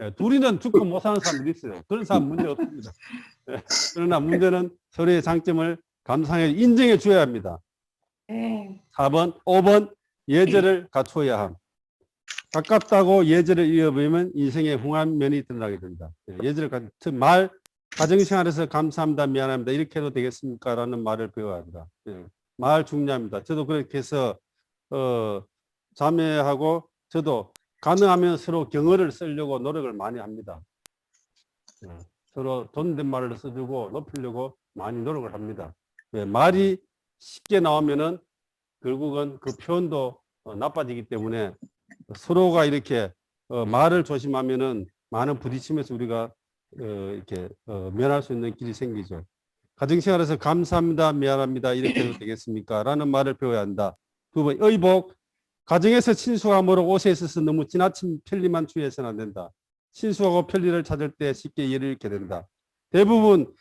예, 둘이는 죽고 못 사는 사람들이 있어요. 그런 사람 문제 없습니다. 예, 그러나 문제는 서로의 장점을 감상해 인정해 줘야 합니다. 4번, 5번 예절을 갖추어야 함. 가깝다고 예절을 잃어버리면 인생의 흉한 면이 드러나게 된다. 예절을 말 가정생활에서 감사합니다, 미안합니다 이렇게 해도 되겠습니까? 라는 말을 배워야 합니다. 예, 말 중요합니다. 저도 그렇게 해서 자매하고 저도 가능하면 서로 경어를 쓰려고 노력을 많이 합니다. 서로 존댓말을 써주고 높이려고 많이 노력을 합니다. 말이 쉽게 나오면은 결국은 그 표현도 나빠지기 때문에 서로가 이렇게 말을 조심하면은 많은 부딪힘에서 우리가 이렇게 면할 수 있는 길이 생기죠. 가정생활에서 감사합니다, 미안합니다 이렇게 해도 되겠습니까? 라는 말을 배워야 한다. 2번 의복. 가정에서 친숙함으로 옷에 있어서 너무 지나친 편리만 주의해서는 안 된다. 친숙하고 편리를 찾을 때 쉽게 예를 잃게 된다. 대부분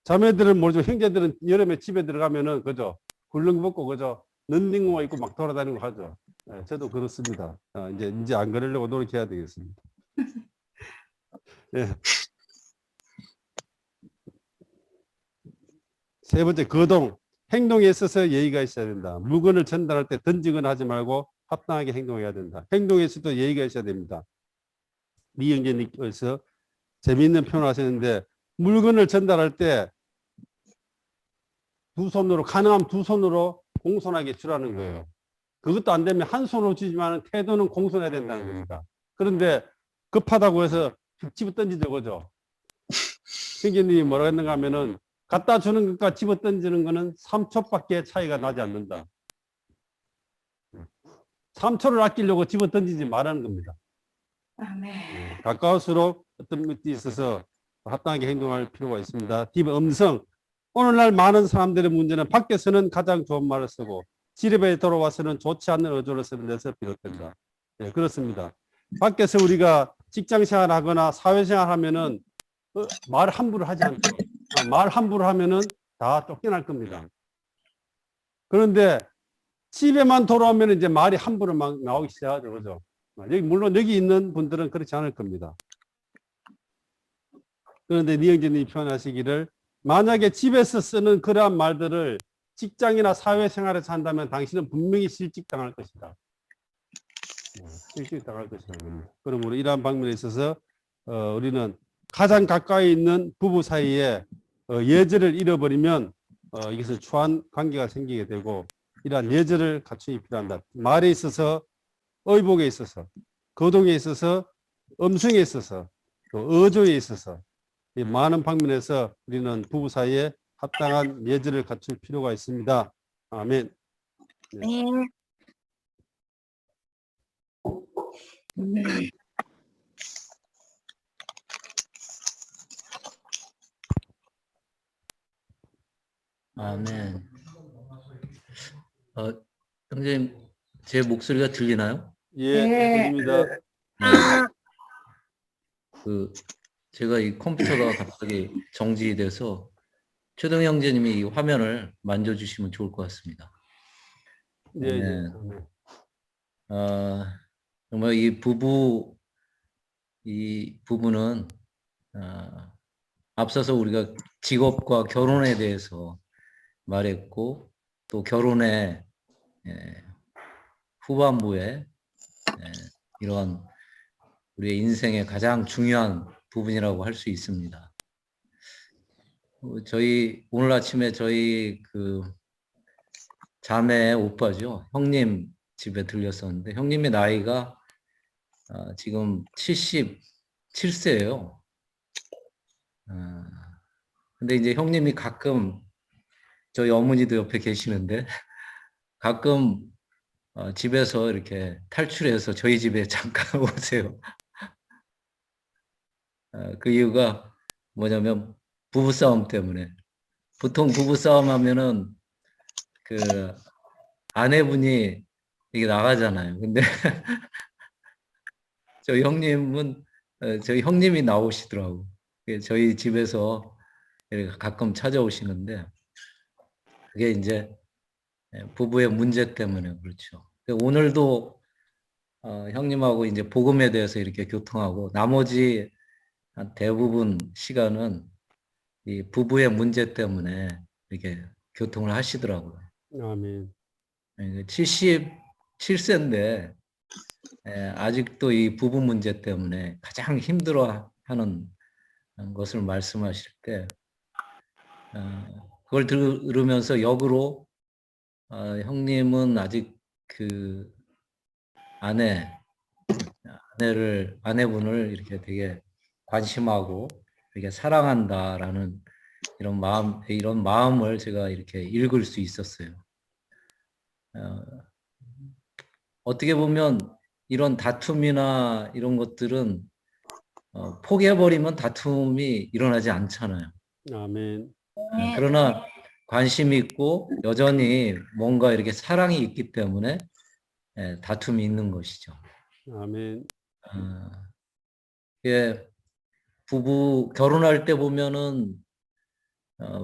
자매들은 모르죠. 형제들은 여름에 집에 들어가면은 그죠. 굴렁 벗고 그죠. 런닝화 입고 막 돌아다니고 하죠. 네, 저도 그렇습니다. 이제 안 그러려고 노력해야 되겠습니다. 네. 세 번째 거동. 행동에 있어서 예의가 있어야 된다. 물건을 전달할 때 던지거나 하지 말고 합당하게 행동해야 된다. 행동에 있어도 예의가 있어야 됩니다. 미영재님께서 재미있는 표현을 하셨는데 물건을 전달할 때 두 손으로 가능하면 두 손으로 공손하게 주라는 거예요. 그것도 안 되면 한 손으로 주지만 태도는 공손해야 된다는 겁니다. 그런데 급하다고 해서 집어 던지죠, 그죠? 형제님이 뭐라 했는가 하면은 갖다 주는 것과 집어 던지는 거는 3초밖에 차이가 나지 않는다. 3초를 아끼려고 집어 던지지 말라는 겁니다. 가까울수록 어떤 것이 있어서 합당하게 행동할 필요가 있습니다. D 음성. 오늘날 많은 사람들의 문제는 밖에서는 가장 좋은 말을 쓰고 집에 돌아와서는 좋지 않는 어조를 쓰는 데서 비롯된다. 네, 그렇습니다. 밖에서 우리가 직장생활 하거나 사회생활 하면은 말 함부로 하지 않고 말 함부로 하면은 다 쫓겨날 겁니다. 그런데 집에만 돌아오면 이제 말이 함부로 막 나오기 시작하죠. 그죠? 물론 여기 있는 분들은 그렇지 않을 겁니다. 그런데 니영진이 표현하시기를 만약에 집에서 쓰는 그러한 말들을 직장이나 사회생활에서 한다면 당신은 분명히 실직당할 것이다. 실직당할 것이라는 겁니다. 그러므로 이러한 방면에 있어서 우리는 가장 가까이 있는 부부 사이에 예절을 잃어버리면 이것은 추한 관계가 생기게 되고 이러한 예절을 갖추기 필요한다. 말에 있어서 의복에 있어서 거동에 있어서 음성에 있어서 또 어조에 있어서 이 많은 방면에서 우리는 부부 사이에 합당한 예절을 갖출 필요가 있습니다. 아멘. 네. 아멘. 선생님, 제 목소리가 들리나요? 예, 네. 드립니다. 제가 이 컴퓨터가 갑자기 정지돼서 최동 형제님이 이 화면을 만져주시면 좋을 것 같습니다. 예, 예. 네. 아멘. 정말 이 부부는 앞서서 우리가 직업과 결혼에 대해서 말했고, 또 결혼의 후반부에 이런 우리의 인생의 가장 중요한 부분이라고 할 수 있습니다. 오늘 아침에 저희 그 자매 오빠죠. 형님 집에 들렸었는데, 형님의 나이가 지금 77세예요. 근데 이제 형님이 가끔 저희 어머니도 옆에 계시는데 가끔 집에서 이렇게 탈출해서 저희 집에 잠깐 오세요. 그 이유가 뭐냐면 부부싸움 때문에. 보통 부부싸움 하면은 그 아내분이 이게 나가잖아요. 근데 저희 형님은 저희 형님이 나오시더라고. 저희 집에서 이렇게 가끔 찾아오시는데 그게 이제 부부의 문제 때문에 그렇죠. 오늘도 형님하고 이제 복음에 대해서 이렇게 교통하고 나머지 대부분 시간은 이 부부의 문제 때문에 이렇게 교통을 하시더라고요. 아멘. 77세인데 아직도 이 부부 문제 때문에 가장 힘들어하는 것을 말씀하실 때 그걸 들으면서 역으로 형님은 아직 그 아내분을 이렇게 되게 관심하고 이렇게 사랑한다라는 이런 마음을 제가 이렇게 읽을 수 있었어요. 어떻게 보면 이런 다툼이나 이런 것들은 포기해버리면 다툼이 일어나지 않잖아요. 아멘. 그러나 관심이 있고 여전히 뭔가 이렇게 사랑이 있기 때문에 다툼이 있는 것이죠. 아멘. 부부 결혼할 때 보면은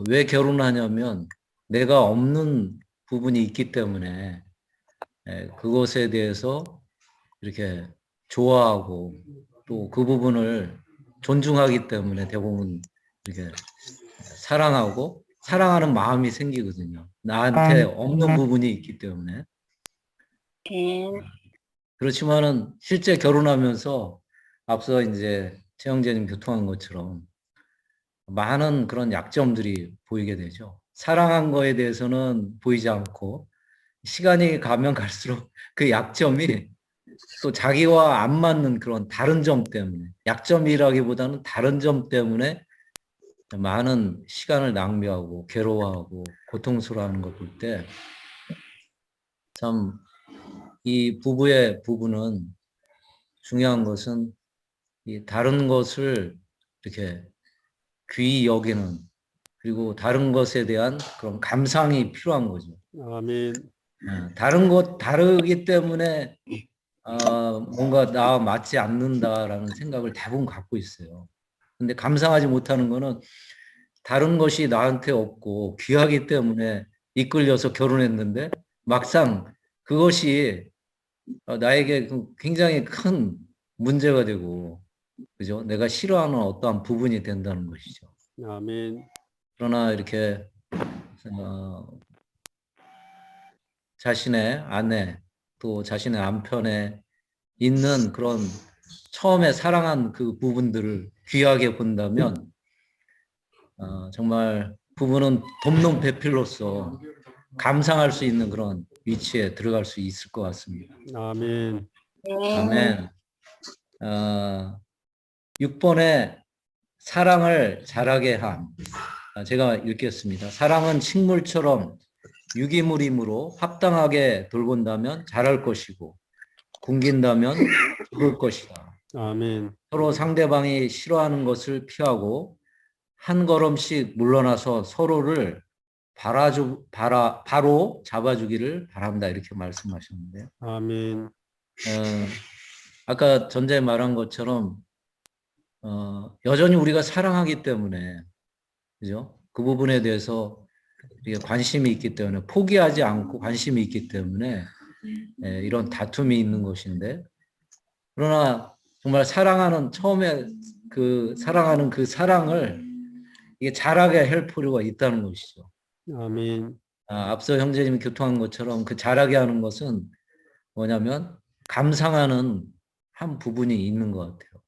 왜 결혼하냐면 내가 없는 부분이 있기 때문에 그것에 대해서 이렇게 좋아하고 또 그 부분을 존중하기 때문에 대부분 이렇게 사랑하고 사랑하는 마음이 생기거든요. 나한테 없는 부분이 있기 때문에. 그렇지만은 실제 결혼하면서 앞서 이제 최영재님 교통한 것처럼 많은 그런 약점들이 보이게 되죠. 사랑한 거에 대해서는 보이지 않고 시간이 가면 갈수록 그 약점이 또 자기와 안 맞는 그런 다른 점 때문에 약점이라기보다는 다른 점 때문에 많은 시간을 낭비하고 괴로워하고 고통스러워하는 걸 볼 때 참 이 부부는 중요한 것은 이 다른 것을 이렇게 귀히 여기는 그리고 다른 것에 대한 그런 감상이 필요한 거죠. 아멘. 다르기 때문에 뭔가 나와 맞지 않는다라는 생각을 대부분 갖고 있어요. 근데 감상하지 못하는 거는 다른 것이 나한테 없고 귀하기 때문에 이끌려서 결혼했는데 막상 그것이 나에게 굉장히 큰 문제가 되고, 그죠? 내가 싫어하는 어떠한 부분이 된다는 것이죠. 아멘. 그러나 이렇게 자신의 아내 또 자신의 남편에 있는 그런 처음에 사랑한 그 부분들을 귀하게 본다면 정말 부부는 돕는 배필로서 감상할 수 있는 그런 위치에 들어갈 수 있을 것 같습니다. 아멘. 아멘. 6번에 사랑을 자라게 함. 제가 읽겠습니다. 사랑은 식물처럼 유기물이므로 합당하게 돌본다면 자랄 것이고 굶긴다면 죽을 것이다. 아멘. 서로 상대방이 싫어하는 것을 피하고 한 걸음씩 물러나서 서로를 바로 잡아주기를 바랍니다. 이렇게 말씀하셨는데요. 아멘. 아까 전자에 말한 것처럼 여전히 우리가 사랑하기 때문에 그죠? 그 부분에 대해서 이게 관심이 있기 때문에 포기하지 않고 관심이 있기 때문에 이런 다툼이 있는 것인데 그러나 정말 처음에 사랑하는 그 사랑을 이게 자라게 할 필요가 있다는 것이죠. 아멘. 앞서 형제님이 교통한 것처럼 그 자라게 하는 것은 뭐냐면 감상하는 한 부분이 있는 것 같아요.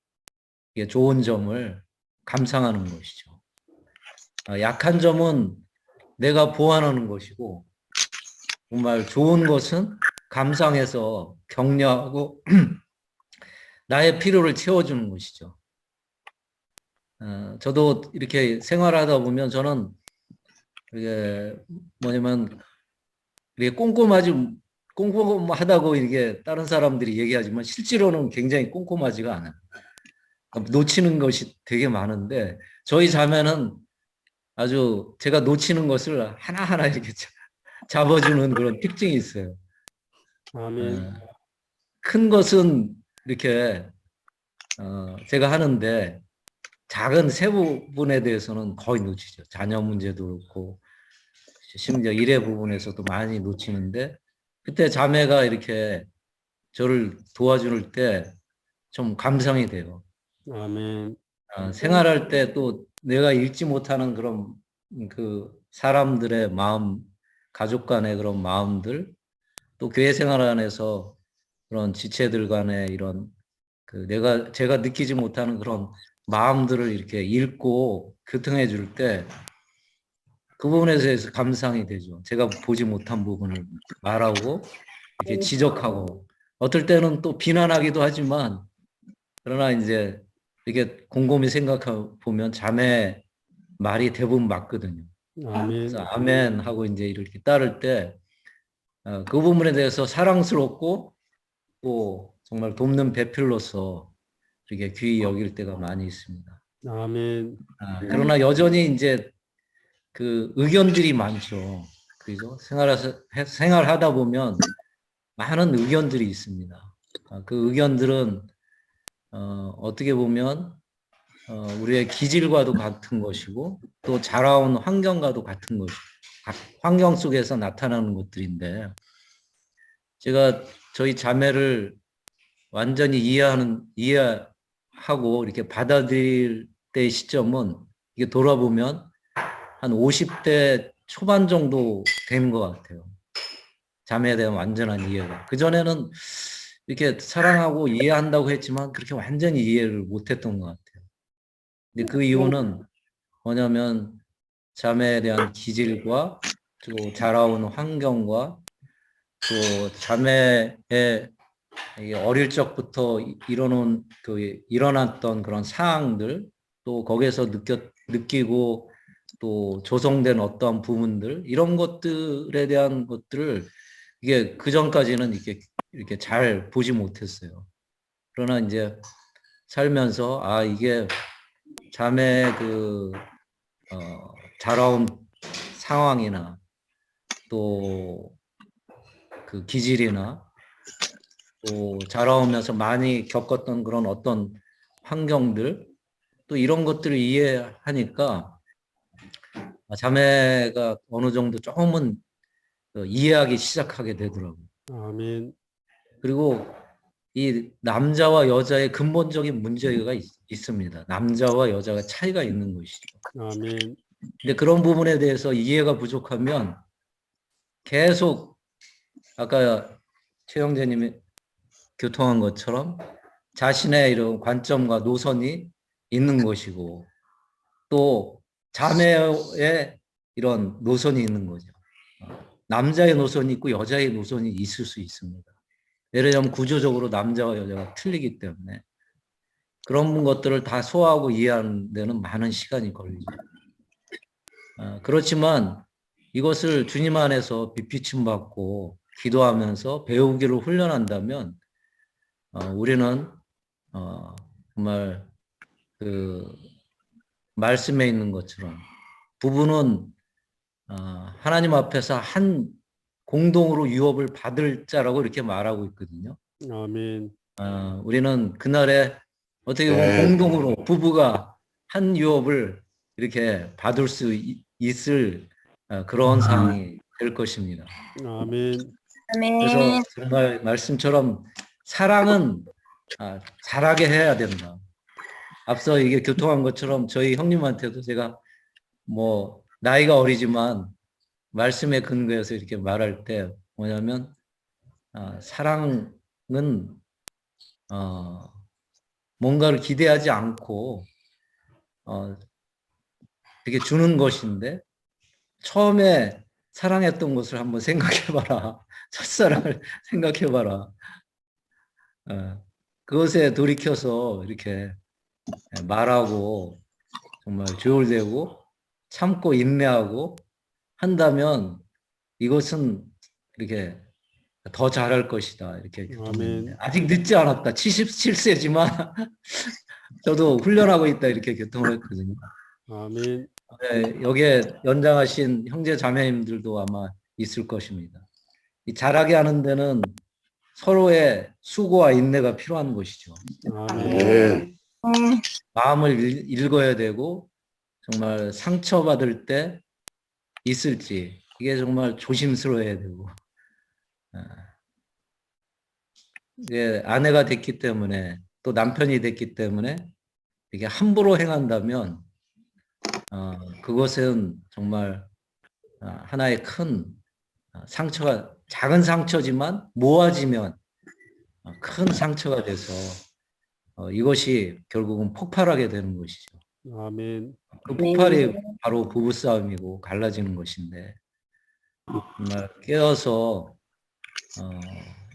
이게 좋은 점을 감상하는 것이죠. 약한 점은 내가 보완하는 것이고 정말 좋은 것은 감상해서 격려하고 나의 필요를 채워주는 것이죠. 저도 이렇게 생활하다 보면 저는 이게 뭐냐면 이게 꼼꼼하다고 이게 다른 사람들이 얘기하지만 실제로는 굉장히 꼼꼼하지가 않아요. 놓치는 것이 되게 많은데 저희 자매는 아주 제가 놓치는 것을 하나하나 이렇게 잡아주는 그런 특징이 있어요. 아멘. 큰 것은 이렇게 제가 하는데 작은 세 부분에 대해서는 거의 놓치죠. 자녀 문제도 그렇고 심지어 일의 부분에서도 많이 놓치는데 그때 자매가 이렇게 저를 도와줄 때 좀 감상이 돼요. 아멘. 생활할 때 또 내가 읽지 못하는 그런 그 사람들의 마음, 가족 간의 그런 마음들, 또 교회 생활 안에서 그런 지체들 간의 이런 제가 느끼지 못하는 그런 마음들을 이렇게 읽고 교통해 줄 때 그 부분에 대해서 감상이 되죠. 제가 보지 못한 부분을 말하고 이렇게 지적하고 어떨 때는 또 비난하기도 하지만 그러나 이제 이렇게 곰곰이 생각해 보면 자매 말이 대부분 맞거든요. 아멘. 그래서 아멘 하고 이제 이렇게 따를 때 그 부분에 대해서 사랑스럽고 또 정말 돕는 배필로서 이렇게 귀히 여길 때가 많이 있습니다. 아멘. 그러나 여전히 이제 그 의견들이 많죠. 그죠? 생활하다 보면 많은 의견들이 있습니다. 그 의견들은 어떻게 보면 우리의 기질과도 같은 것이고 또 자라온 환경과도 같은 것이고 환경 속에서 나타나는 것들인데 제가 저희 자매를 완전히 이해하고 이렇게 받아들일 때의 시점은 이게 돌아보면 한 50대 초반 정도 되는 것 같아요. 자매에 대한 완전한 이해가. 그전에는 이렇게 사랑하고 이해한다고 했지만 그렇게 완전히 이해를 못했던 것 같아요. 근데 그 이유는 뭐냐면 자매에 대한 기질과 또 자라온 환경과 또 자매의 어릴 적부터 일어났던 그런 상황들 또 거기에서 느끼고 또 조성된 어떠한 부분들 이런 것들에 대한 것들을 이게 그 전까지는 이렇게 잘 보지 못했어요. 그러나 이제 살면서 이게 자매의 자라온 상황이나 또 그 기질이나 또 자라오면서 많이 겪었던 그런 어떤 환경들 또 이런 것들을 이해하니까 자매가 어느 정도 조금은 이해하기 시작하게 되더라고요. 아멘. 그리고 이 남자와 여자의 근본적인 문제가 있습니다. 남자와 여자가 차이가 있는 것이죠. 아멘. 근데 그런 부분에 대해서 이해가 부족하면 계속 아까 최영재님이 교통한 것처럼 자신의 이런 관점과 노선이 있는 것이고 또 자매의 이런 노선이 있는 거죠. 남자의 노선이 있고 여자의 노선이 있을 수 있습니다. 예를 들면 구조적으로 남자와 여자가 틀리기 때문에 그런 것들을 다 소화하고 이해하는 데는 많은 시간이 걸리죠. 그렇지만 이것을 주님 안에서 빛비침 받고 기도하면서 배우기를 훈련한다면 우리는 정말 그 말씀에 있는 것처럼 부부는 하나님 앞에서 한 공동으로 유업을 받을 자라고 이렇게 말하고 있거든요. 아멘. 우리는 그날에 어떻게 보면 공동으로 부부가 한 유업을 이렇게 받을 수 있을 그런 상황이 될 것입니다. 아멘. 그래서 아멘. 정말 말씀처럼 사랑은 잘하게 해야 된다. 앞서 이게 교통한 것처럼 저희 형님한테도 제가 뭐 나이가 어리지만 말씀에 근거해서 이렇게 말할 때 뭐냐면 사랑은 뭔가를 기대하지 않고 이렇게 주는 것인데 처음에 사랑했던 것을 한번 생각해봐라. 첫사랑을 생각해봐라. 그것에 돌이켜서 이렇게 말하고 정말 조율되고 참고 인내하고 한다면 이것은 이렇게 더 잘할 것이다. 이렇게 교통했는데 아멘. 아직 늦지 않았다. 77세지만 저도 훈련하고 있다. 이렇게 교통을 했거든요. 아멘. 네, 여기에 연장하신 형제 자매님들도 아마 있을 것입니다. 이 잘하게 하는 데는 서로의 수고와 인내가 필요한 것이죠. 아멘. 마음을 읽어야 되고 정말 상처받을 때 있을지 이게 정말 조심스러워야 되고 이게 아내가 됐기 때문에 또 남편이 됐기 때문에 이게 함부로 행한다면 그것은 정말 하나의 큰 상처가 작은 상처지만 모아지면 큰 상처가 돼서 이것이 결국은 폭발하게 되는 것이죠. 아멘. 그 폭발이 바로 부부싸움이고 갈라지는 것인데 정말 깨어서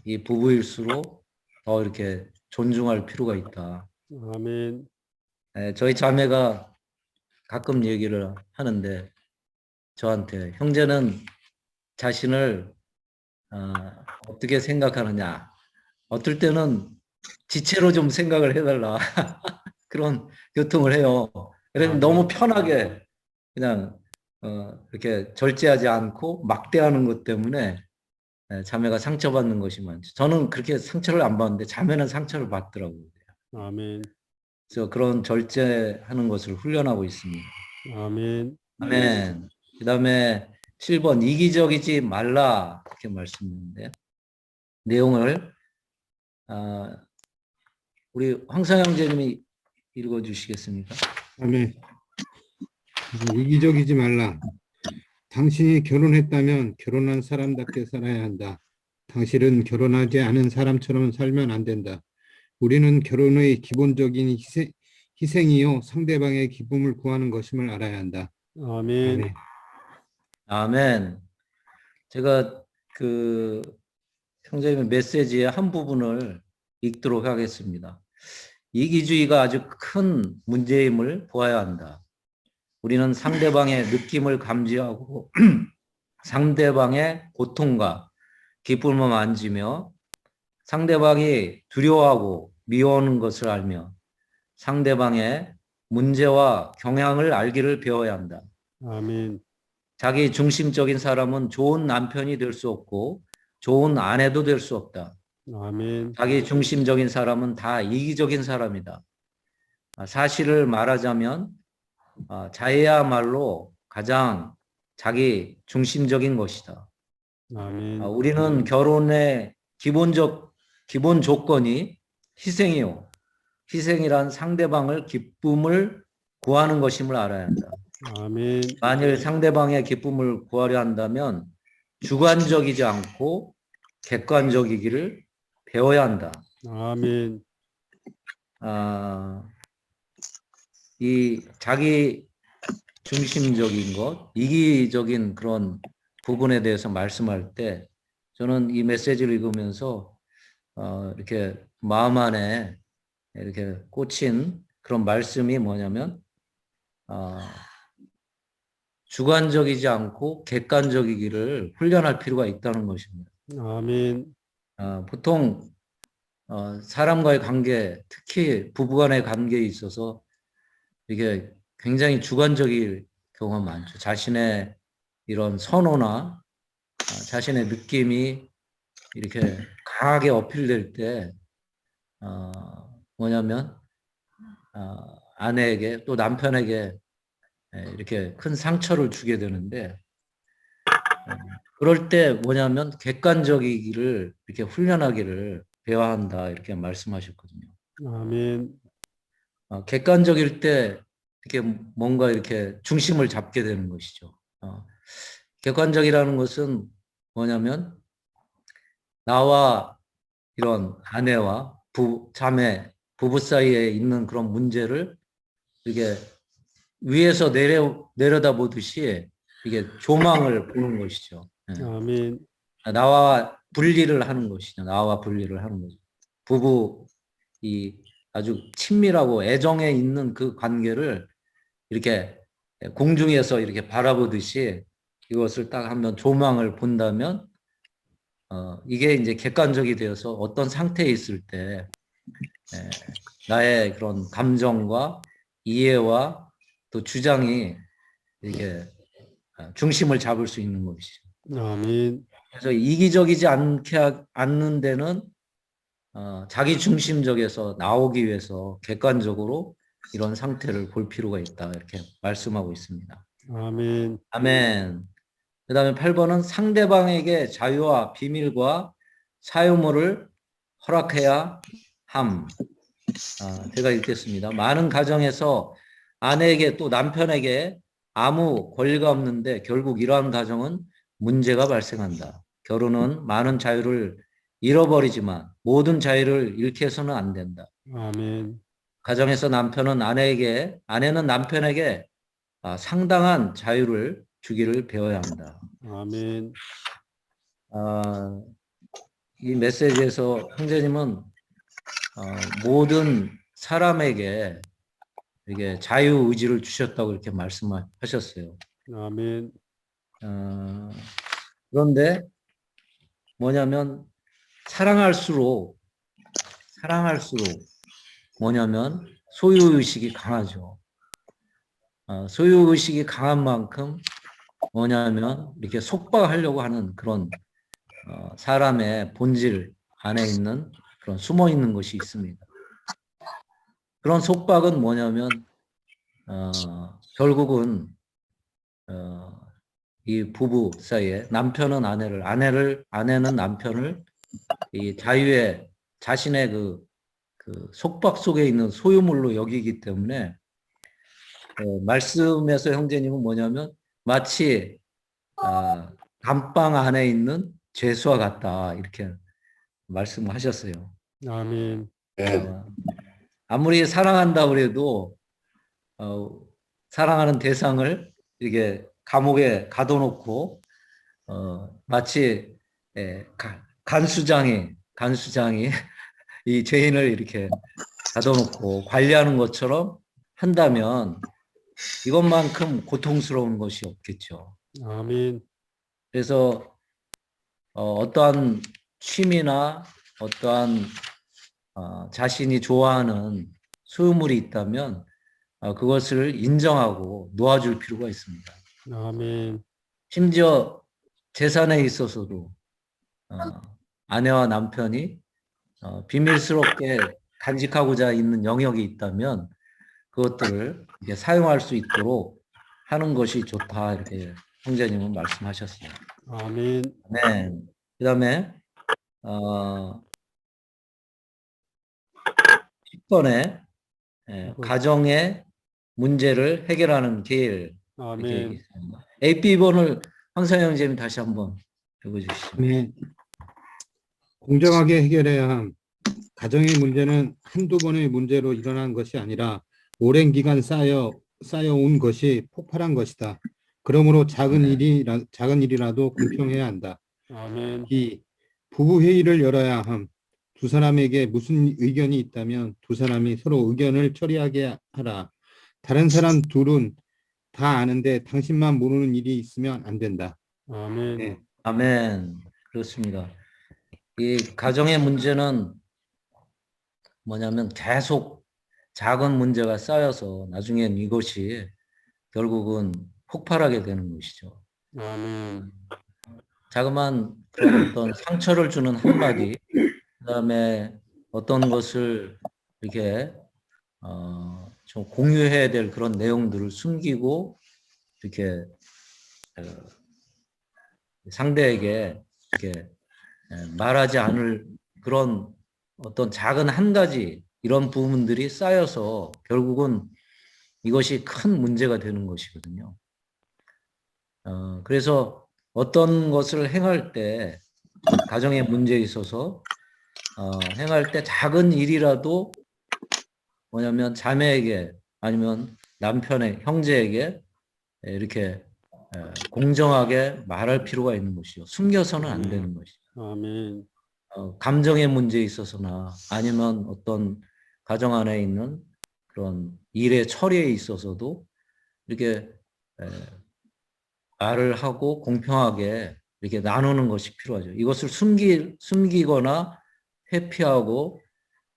이 부부일수록 더 이렇게 존중할 필요가 있다. 아멘. 저희 자매가 가끔 얘기를 하는데 저한테 형제는 자신을 어떻게 생각하느냐. 어떨 때는 지체로 좀 생각을 해달라. 그런 교통을 해요. 그래서 너무 편하게 그냥 이렇게 절제하지 않고 막대하는 것 때문에 자매가 상처받는 것이 많죠. 저는 그렇게 상처를 안 받는데 자매는 상처를 받더라고요. 아멘. 그래서 그런 절제하는 것을 훈련하고 있습니다. 아멘. 아멘. 그 다음에 7번 이기적이지 말라 이렇게 말씀했는데 내용을 우리 황상영 형제님이 읽어주시겠습니까? 아멘. 이기적이지 말라. 당신이 결혼했다면 결혼한 사람답게 살아야 한다. 당신은 결혼하지 않은 사람처럼 살면 안 된다. 우리는 결혼의 기본적인 희생이요 상대방의 기쁨을 구하는 것임을 알아야 한다. 아멘. 아멘. 아멘. 제가 그 형제님의 메시지의 한 부분을 읽도록 하겠습니다. 이기주의가 아주 큰 문제임을 보아야 한다. 우리는 상대방의 느낌을 감지하고 상대방의 고통과 기쁨을 만지며 상대방이 두려워하고 미워하는 것을 알며 상대방의 문제와 경향을 알기를 배워야 한다. 아멘. 자기 중심적인 사람은 좋은 남편이 될 수 없고 좋은 아내도 될 수 없다. 아멘. 자기 중심적인 사람은 다 이기적인 사람이다. 사실을 말하자면 자해야말로 가장 자기 중심적인 것이다. 아멘. 우리는 결혼의 기본 조건이 희생이요. 희생이란 상대방을 기쁨을 구하는 것임을 알아야 한다. 아멘. 만일 상대방의 기쁨을 구하려 한다면 주관적이지 않고 객관적이기를 배워야 한다. 아멘. 이 자기 중심적인 것, 이기적인 그런 부분에 대해서 말씀할 때 저는 이 메시지를 읽으면서 이렇게 마음 안에 이렇게 꽂힌 그런 말씀이 뭐냐면 주관적이지 않고 객관적이기를 훈련할 필요가 있다는 것입니다. 아멘. 보통 사람과의 관계, 특히 부부간의 관계에 있어서 이게 굉장히 주관적일 경우가 많죠. 자신의 이런 선호나 자신의 느낌이 이렇게 강하게 어필될 때 뭐냐면 아내에게 또 남편에게 이렇게 큰 상처를 주게 되는데 그럴 때 뭐냐면 객관적이기를 이렇게 훈련하기를 배워야 한다 이렇게 말씀하셨거든요. 아멘. 객관적일 때 이렇게 뭔가 이렇게 중심을 잡게 되는 것이죠. 객관적이라는 것은 뭐냐면 나와 이런 아내와 자매, 부부 사이에 있는 그런 문제를 이게 위에서 내려다 보듯이 이게 조망을 보는 것이죠. 예. 아멘. 나와 분리를 하는 것이죠. 나와 분리를 하는 거죠. 부부 이 아주 친밀하고 애정에 있는 그 관계를 이렇게 공중에서 이렇게 바라보듯이 이것을 딱 한번 조망을 본다면 이게 이제 객관적이 되어서 어떤 상태에 있을 때 나의 그런 감정과 이해와 또 주장이 이렇게 중심을 잡을 수 있는 것이죠. 아멘. 그래서 이기적이지 않는 데는 자기 중심적에서 나오기 위해서 객관적으로 이런 상태를 볼 필요가 있다 이렇게 말씀하고 있습니다. 아멘. 아멘. 그 다음에 8번은 상대방에게 자유와 비밀과 사유물을 허락해야 함. 제가 읽겠습니다. 많은 가정에서 아내에게 또 남편에게 아무 권리가 없는데 결국 이러한 가정은 문제가 발생한다. 결혼은 많은 자유를 잃어버리지만 모든 자유를 잃게 해서는 안 된다. 아멘. 가정에서 아내는 남편에게 상당한 자유를 주기를 배워야 한다. 아멘. 이 메시지에서 형제님은 모든 사람에게 이게 자유 의지를 주셨다고 이렇게 말씀하셨어요. 아멘. 그런데 뭐냐면 사랑할수록 뭐냐면 소유의식이 강하죠. 소유의식이 강한 만큼 뭐냐면 이렇게 속박하려고 하는 그런 사람의 본질 안에 있는 그런 숨어 있는 것이 있습니다. 그런 속박은 뭐냐면 결국은 이 부부 사이에 남편은 아내는 남편을 이 자유의 자신의 그 속박 속에 있는 소유물로 여기기 때문에 말씀에서 형제님은 뭐냐면 마치 감방 안에 있는 죄수와 같다 이렇게 말씀을 하셨어요. 아멘. 아무리 사랑한다 그래도 사랑하는 대상을 이렇게 감옥에 가둬놓고 마치 간수장이 이 죄인을 이렇게 가둬놓고 관리하는 것처럼 한다면 이것만큼 고통스러운 것이 없겠죠. 아멘. 그래서 어떠한 취미나 어떠한 자신이 좋아하는 소유물이 있다면 그것을 인정하고 놓아줄 필요가 있습니다. 아멘. 심지어 재산에 있어서도 아내와 남편이 비밀스럽게 간직하고자 있는 영역이 있다면 그것들을 이제 사용할 수 있도록 하는 것이 좋다 이렇게 형제님은 말씀하셨어요. 아멘. 네. 그다음에 10번에 가정의 문제를 해결하는 길 이렇게 아멘. 있습니다. AP번을 황사영 형제님 다시 한번 읽어주시죠. 네. 공정하게 해결해야 함. 가정의 문제는 한두 번의 문제로 일어난 것이 아니라 오랜 기간 쌓여온 것이 폭발한 것이다. 그러므로 작은 일이라도 공평해야 한다. 아멘. 이 부부 회의를 열어야 함. 두 사람에게 무슨 의견이 있다면 두 사람이 서로 의견을 처리하게 하라. 다른 사람 둘은 다 아는데 당신만 모르는 일이 있으면 안 된다. 아멘. 네. 아멘. 그렇습니다. 이 가정의 문제는 뭐냐면 계속 작은 문제가 쌓여서 나중엔 이것이 결국은 폭발하게 되는 것이죠. 아멘. 자그마한 그런 어떤 상처를 주는 한마디, 그다음에 어떤 것을 이렇게 좀 공유해야 될 그런 내용들을 숨기고 이렇게 상대에게 이렇게 말하지 않을 그런 어떤 작은 한 가지 이런 부분들이 쌓여서 결국은 이것이 큰 문제가 되는 것이거든요. 그래서 어떤 것을 행할 때 가정의 문제에 있어서 행할 때 작은 일이라도 뭐냐면 자매에게 아니면 남편의 형제에게 이렇게 공정하게 말할 필요가 있는 것이죠. 숨겨서는 안 되는 것이죠. 아멘. 감정의 문제에 있어서나 아니면 어떤 가정 안에 있는 그런 일의 처리에 있어서도 이렇게 말을 하고 공평하게 이렇게 나누는 것이 필요하죠. 이것을 숨기거나 회피하고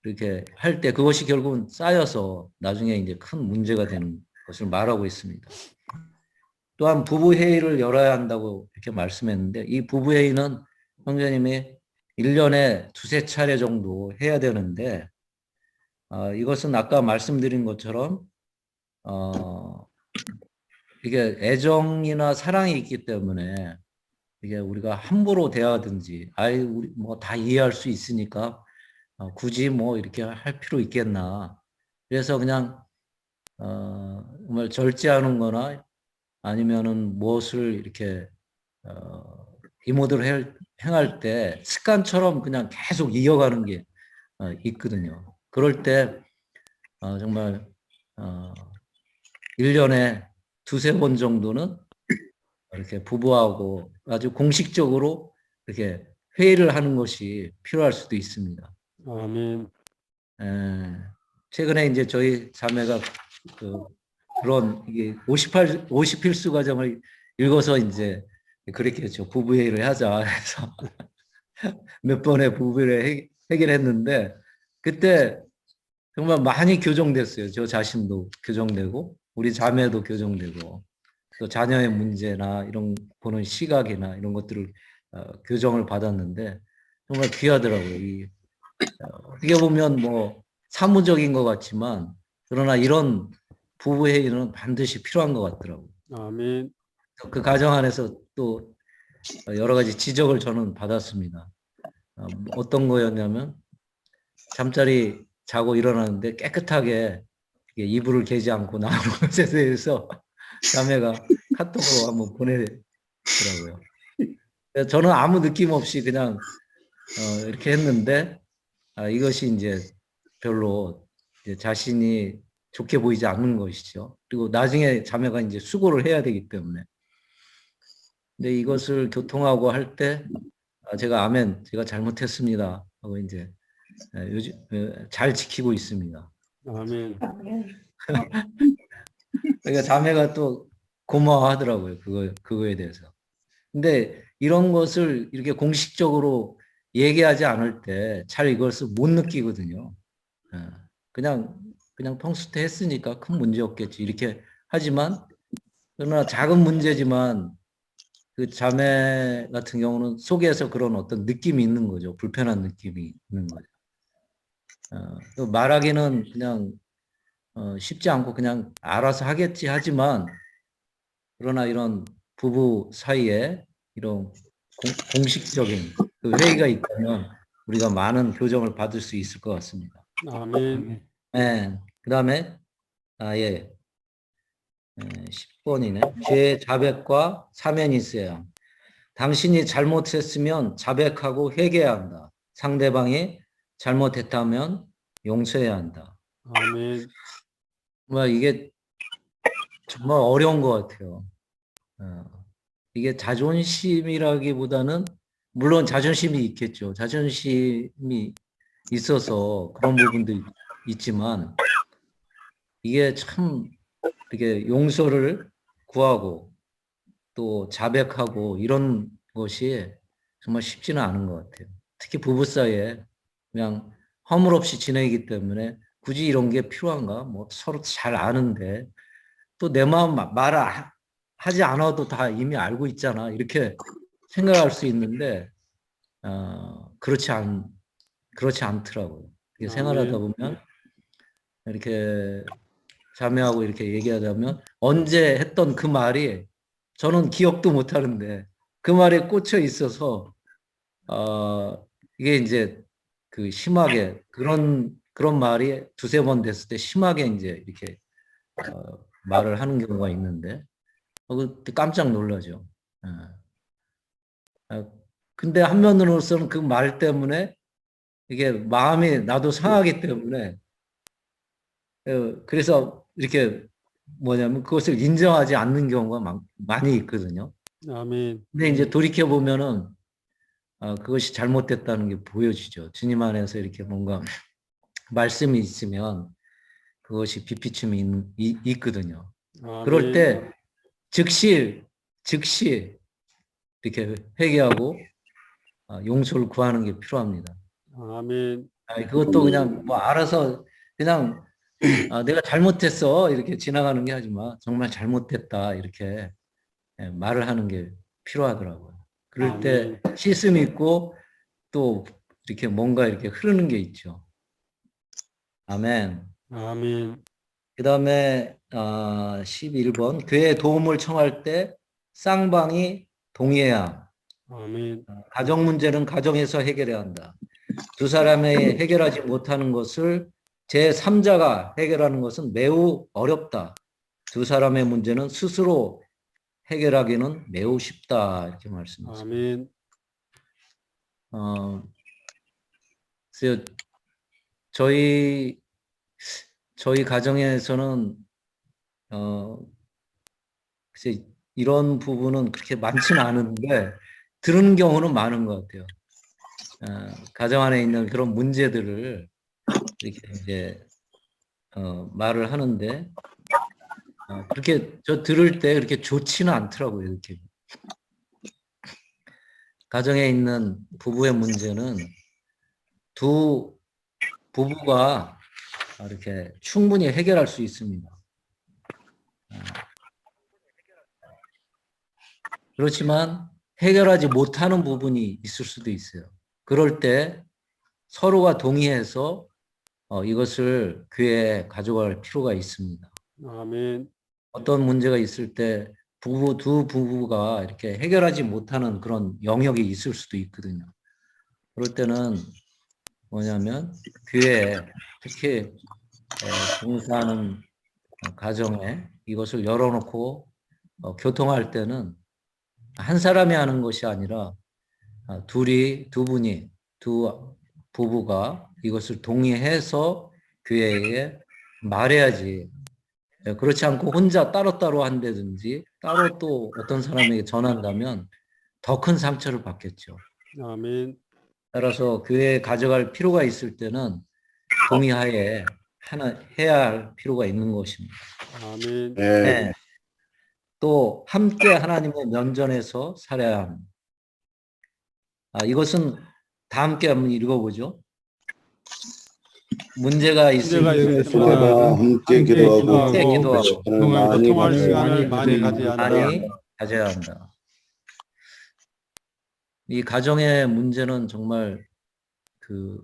이렇게 할 때 그것이 결국은 쌓여서 나중에 이제 큰 문제가 되는 것을 말하고 있습니다. 또한 부부회의를 열어야 한다고 이렇게 말씀했는데 이 부부회의는 형제님이 1년에 두세 차례 정도 해야 되는데 이것은 아까 말씀드린 것처럼 이게 애정이나 사랑이 있기 때문에 이게 우리가 함부로 대하든지 우리 뭐 다 이해할 수 있으니까 굳이 뭐 이렇게 할 필요 있겠나. 그래서 그냥 정말 절제하는 거나 아니면은 무엇을 이렇게 이모들 행할 때 습관처럼 그냥 계속 이어가는 게 있거든요. 그럴 때 정말 1년에 두세 번 정도는 이렇게 부부하고 아주 공식적으로 이렇게 회의를 하는 것이 필요할 수도 있습니다. 아멘. 최근에 이제 저희 자매가 그런 이게 50필수 과정을 읽어서 이제 그렇게 했죠. 부부회의를 하자 해서 몇 번의 부부회의를 해결했는데 그때 정말 많이 교정됐어요. 저 자신도 교정되고 우리 자매도 교정되고 또 자녀의 문제나 이런 보는 시각이나 이런 것들을 교정을 받았는데 정말 귀하더라고요. 어떻게 보면 뭐 사무적인 것 같지만 그러나 이런 부부 회의는 반드시 필요한 것 같더라고요. 아멘. 그 가정 안에서 또 여러 가지 지적을 저는 받았습니다. 어떤 거였냐면 잠자리 자고 일어나는데 깨끗하게 이불을 개지 않고 나오는 것에 대해서 자매가 카톡으로 한번 보내더라고요. 저는 아무 느낌 없이 그냥 이렇게 했는데 이것이 이제 별로 이제 자신이 좋게 보이지 않는 것이죠. 그리고 나중에 자매가 이제 수고를 해야 되기 때문에. 근데 이것을 교통하고 할 때 제가 아멘, 제가 잘못했습니다 하고 이제 요즘 잘 지키고 있습니다. 아멘. 그러니까 자매가 또 고마워하더라고요. 그거에 대해서. 근데 이런 것을 이렇게 공식적으로 얘기하지 않을 때 잘 이것을 못 느끼거든요. 그냥 평소 때 했으니까 큰 문제 없겠지 이렇게 하지만 그러나 작은 문제지만 그 자매 같은 경우는 속에서 그런 어떤 느낌이 있는 거죠. 불편한 느낌이 있는 거죠. 또 말하기는 그냥 쉽지 않고 그냥 알아서 하겠지 하지만 그러나 이런 부부 사이에 이런 공식적인 그 회의가 있다면 우리가 많은 교정을 받을 수 있을 것 같습니다. 아멘. 네. 그 다음에 예. 10번이네. 죄 자백과 사면이 있어야. 당신이 잘못했으면 자백하고 회개해야 한다. 상대방이 잘못했다면 용서해야 한다. 아멘. 이게 정말 어려운 것 같아요. 이게 자존심이라기보다는 물론 자존심이 있겠죠. 자존심이 있어서 그런 부분도 있지만 이게 참 이렇게 용서를 구하고 또 자백하고 이런 것이 정말 쉽지는 않은 것 같아요. 특히 부부 사이에 그냥 허물없이 지내기 때문에 굳이 이런 게 필요한가? 뭐 서로 잘 아는데 또 내 마음 하지 않아도 다 이미 알고 있잖아. 이렇게 생각할 수 있는데 그렇지 않더라고요. 이게 생활하다 보면 이렇게 자매하고 이렇게 얘기하자면 언제 했던 그 말이 저는 기억도 못 하는데 그 말에 꽂혀 있어서 이게 이제 그 심하게 그런 말이 두세 번 됐을 때 심하게 이제 이렇게 말을 하는 경우가 있는데 그때 깜짝 놀라죠. 근데 한면으로서는 그 말 때문에 이게 마음이 나도 상하기 때문에 그래서 이렇게 뭐냐면 그것을 인정하지 않는 경우가 많이 있거든요. 아멘. 근데 이제 돌이켜 보면은 그것이 잘못됐다는 게 보여지죠. 주님 안에서 이렇게 뭔가 말씀이 있으면 그것이 비피침이 있거든요. 그럴 아멘. 때 즉시 이렇게 회개하고 용서를 구하는 게 필요합니다. 아멘. 그것도 그냥 뭐 알아서 그냥 내가 잘못했어 이렇게 지나가는 게 아니지만 정말 잘못됐다 이렇게 말을 하는 게 필요하더라고요. 그럴 때 씻음이 있고 또 이렇게 뭔가 이렇게 흐르는 게 있죠. 아멘. 아멘. 그 다음에 11번 교회에 도움을 청할 때 쌍방이 동의해야 아멘. 가정 문제는 가정에서 해결해야 한다. 두 사람이 해결하지 못하는 것을 제3자가 해결하는 것은 매우 어렵다. 두 사람의 문제는 스스로 해결하기는 매우 쉽다. 이렇게 말씀하셨습니다. 아멘. 그래서 저희 가정에서는 글쎄 이런 부분은 그렇게 많지는 않은데 들은 경우는 많은 것 같아요. 가정 안에 있는 그런 문제들을 이렇게 이제 말을 하는데 그렇게 저 들을 때 그렇게 좋지는 않더라고요. 이렇게 가정에 있는 부부의 문제는 두 부부가 이렇게 충분히 해결할 수 있습니다. 그렇지만 해결하지 못하는 부분이 있을 수도 있어요. 그럴 때 서로가 동의해서 이것을 교회에 가져갈 필요가 있습니다. 아멘. 어떤 문제가 있을 때 두 부부가 이렇게 해결하지 못하는 그런 영역이 있을 수도 있거든요. 그럴 때는 뭐냐면 교회에 특히 봉사하는 가정에 이것을 열어놓고 교통할 때는 한 사람이 하는 것이 아니라 두 부부가 이것을 동의해서 교회에 말해야지. 그렇지 않고 혼자 따로따로 한다든지 따로 또 어떤 사람에게 전한다면 더 큰 상처를 받겠죠. 아멘. 따라서 교회에 가져갈 필요가 있을 때는 동의하에 해야 할 필요가 있는 것입니다. 아멘. 네. 또 함께 하나님의 면전에서 살아야 합니다. 이것은 다 함께 한번 읽어보죠. 문제가 있을 때마다 함께 기도하고 함께 기도하고 소통할 시간을 많이 가져야 한다. 많이 가져야 한다. 이 가정의 문제는 정말 그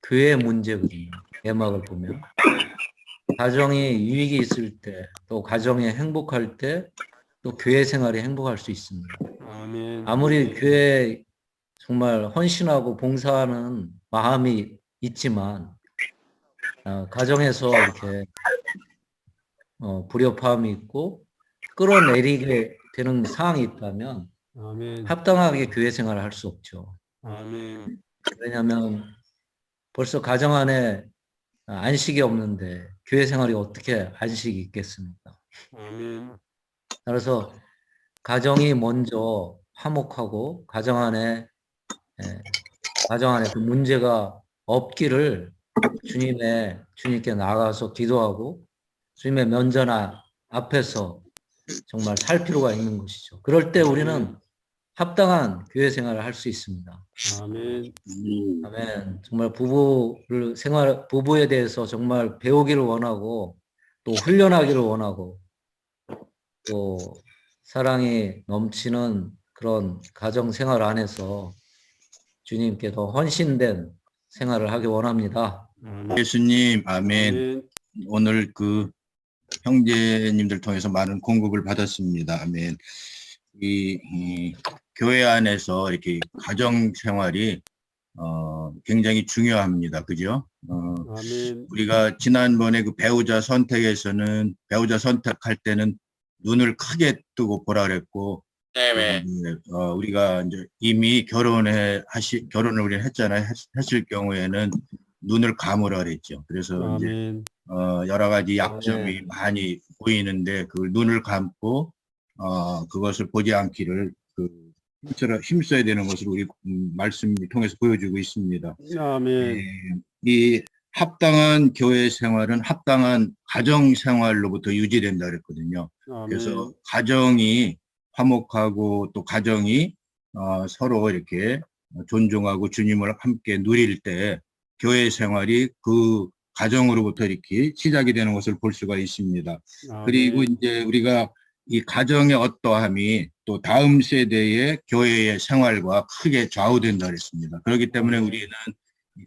교회의 문제거든요. 내막을 보면 가정이 유익이 있을 때, 또 가정이 행복할 때, 또 교회 생활이 행복할 수 있습니다. 아멘. 아무리 교회에 정말 헌신하고 봉사하는 마음이 있지만 가정에서 이렇게 불협화음이 있고 끌어내리게 되는 상황이 있다면 아멘. 합당하게 교회 생활을 할 수 없죠. 아멘. 왜냐하면 벌써 가정 안에 안식이 없는데 교회 생활이 어떻게 안식이 있겠습니까? 아멘. 따라서 가정이 먼저 화목하고 가정 안에 그 문제가 없기를 주님께 나가서 기도하고 주님의 면전 앞에서 정말 살 필요가 있는 것이죠. 그럴 때 우리는 합당한 교회 생활을 할 수 있습니다. 아멘. 아멘. 정말 부부에 대해서 정말 배우기를 원하고 또 훈련하기를 원하고 또 사랑이 넘치는 그런 가정 생활 안에서 주님께 더 헌신된 생활을 하기 원합니다. 아멘. 예수님, 아멘. 아멘. 오늘 그 형제님들 통해서 많은 공급을 받았습니다. 아멘. 이 교회 안에서 이렇게 가정 생활이 굉장히 중요합니다. 그죠? 아멘. 우리가 지난번에 그 배우자 선택에서는 배우자 선택할 때는 눈을 크게 뜨고 보라 그랬고, 우리가 이제 이미 결혼을 우리 했잖아요. 했을 경우에는 눈을 감으라 그랬죠. 그래서 이제 아멘. 여러 가지 약점이 많이 보이는데 그걸 눈을 감고 그것을 보지 않기를 힘써야 되는 것을 우리 말씀을 통해서 보여주고 있습니다. 아멘. 이 합당한 교회 생활은 합당한 가정 생활로부터 유지된다 그랬거든요. 아멘. 그래서 가정이 화목하고 또 가정이 서로 이렇게 존중하고 주님을 함께 누릴 때 교회 생활이 그 가정으로부터 이렇게 시작이 되는 것을 볼 수가 있습니다. 아멘. 그리고 이제 우리가 이 가정의 어떠함이 또 다음 세대의 교회의 생활과 크게 좌우된다 그랬습니다. 그렇기 때문에 우리는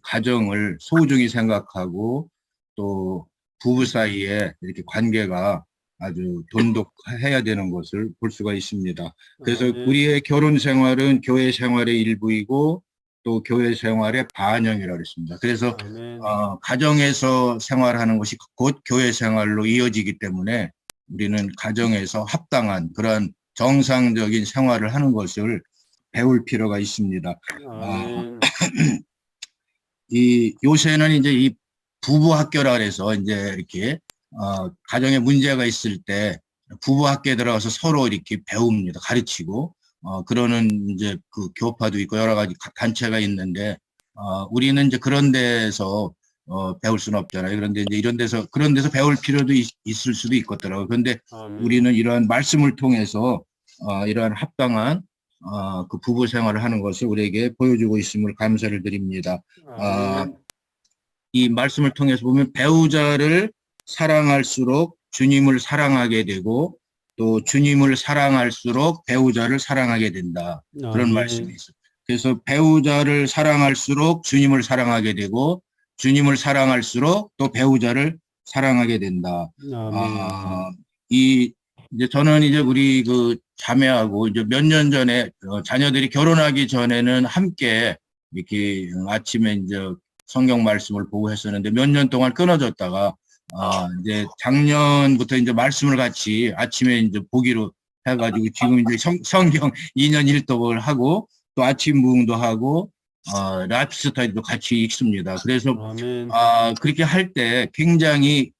가정을 소중히 생각하고 또 부부 사이에 이렇게 관계가 아주 돈독해야 되는 것을 볼 수가 있습니다. 그래서 아멘. 우리의 결혼 생활은 교회 생활의 일부이고 또 교회 생활의 반영이라고 그랬습니다. 그래서 아멘. 가정에서 생활하는 것이 곧 교회 생활로 이어지기 때문에 우리는 가정에서 합당한 그러한 정상적인 생활을 하는 것을 배울 필요가 있습니다. 아멘. 요새는 이제 이 부부 학교라 그래서 이제 이렇게 가정에 문제가 있을 때 부부 학교에 들어가서 서로 이렇게 배웁니다. 가르치고 그러는 이제 그 교파도 있고 여러 가지 단체가 있는데 우리는 이제 그런 데서 배울 수는 없잖아요. 그런데 이제 그런 데서 배울 필요도 있을 수도 있겠더라고요. 그런데 아멘. 우리는 이러한 말씀을 통해서 이러한 합당한 그 부부 생활을 하는 것을 우리에게 보여주고 있음을 감사를 드립니다. 아멘. 이 말씀을 통해서 보면 배우자를 사랑할수록 주님을 사랑하게 되고 또 주님을 사랑할수록 배우자를 사랑하게 된다. 그런 아멘. 말씀이 있어요. 그래서 배우자를 사랑할수록 주님을 사랑하게 되고 주님을 사랑할수록 또 배우자를 사랑하게 된다. 아멘. 이제 저는 이제 우리 그 자매하고 이제 몇 년 전에 자녀들이 결혼하기 전에는 함께 이렇게 아침에 이제 성경 말씀을 보고 했었는데 몇 년 동안 끊어졌다가 이제 작년부터 이제 말씀을 같이 아침에 이제 보기로 해가지고 지금 이제 성경 2년 1독을 하고 또 아침 부흥도 하고 라이프스타일도 같이 읽습니다. 그래서 아멘. 그렇게 할 때 굉장히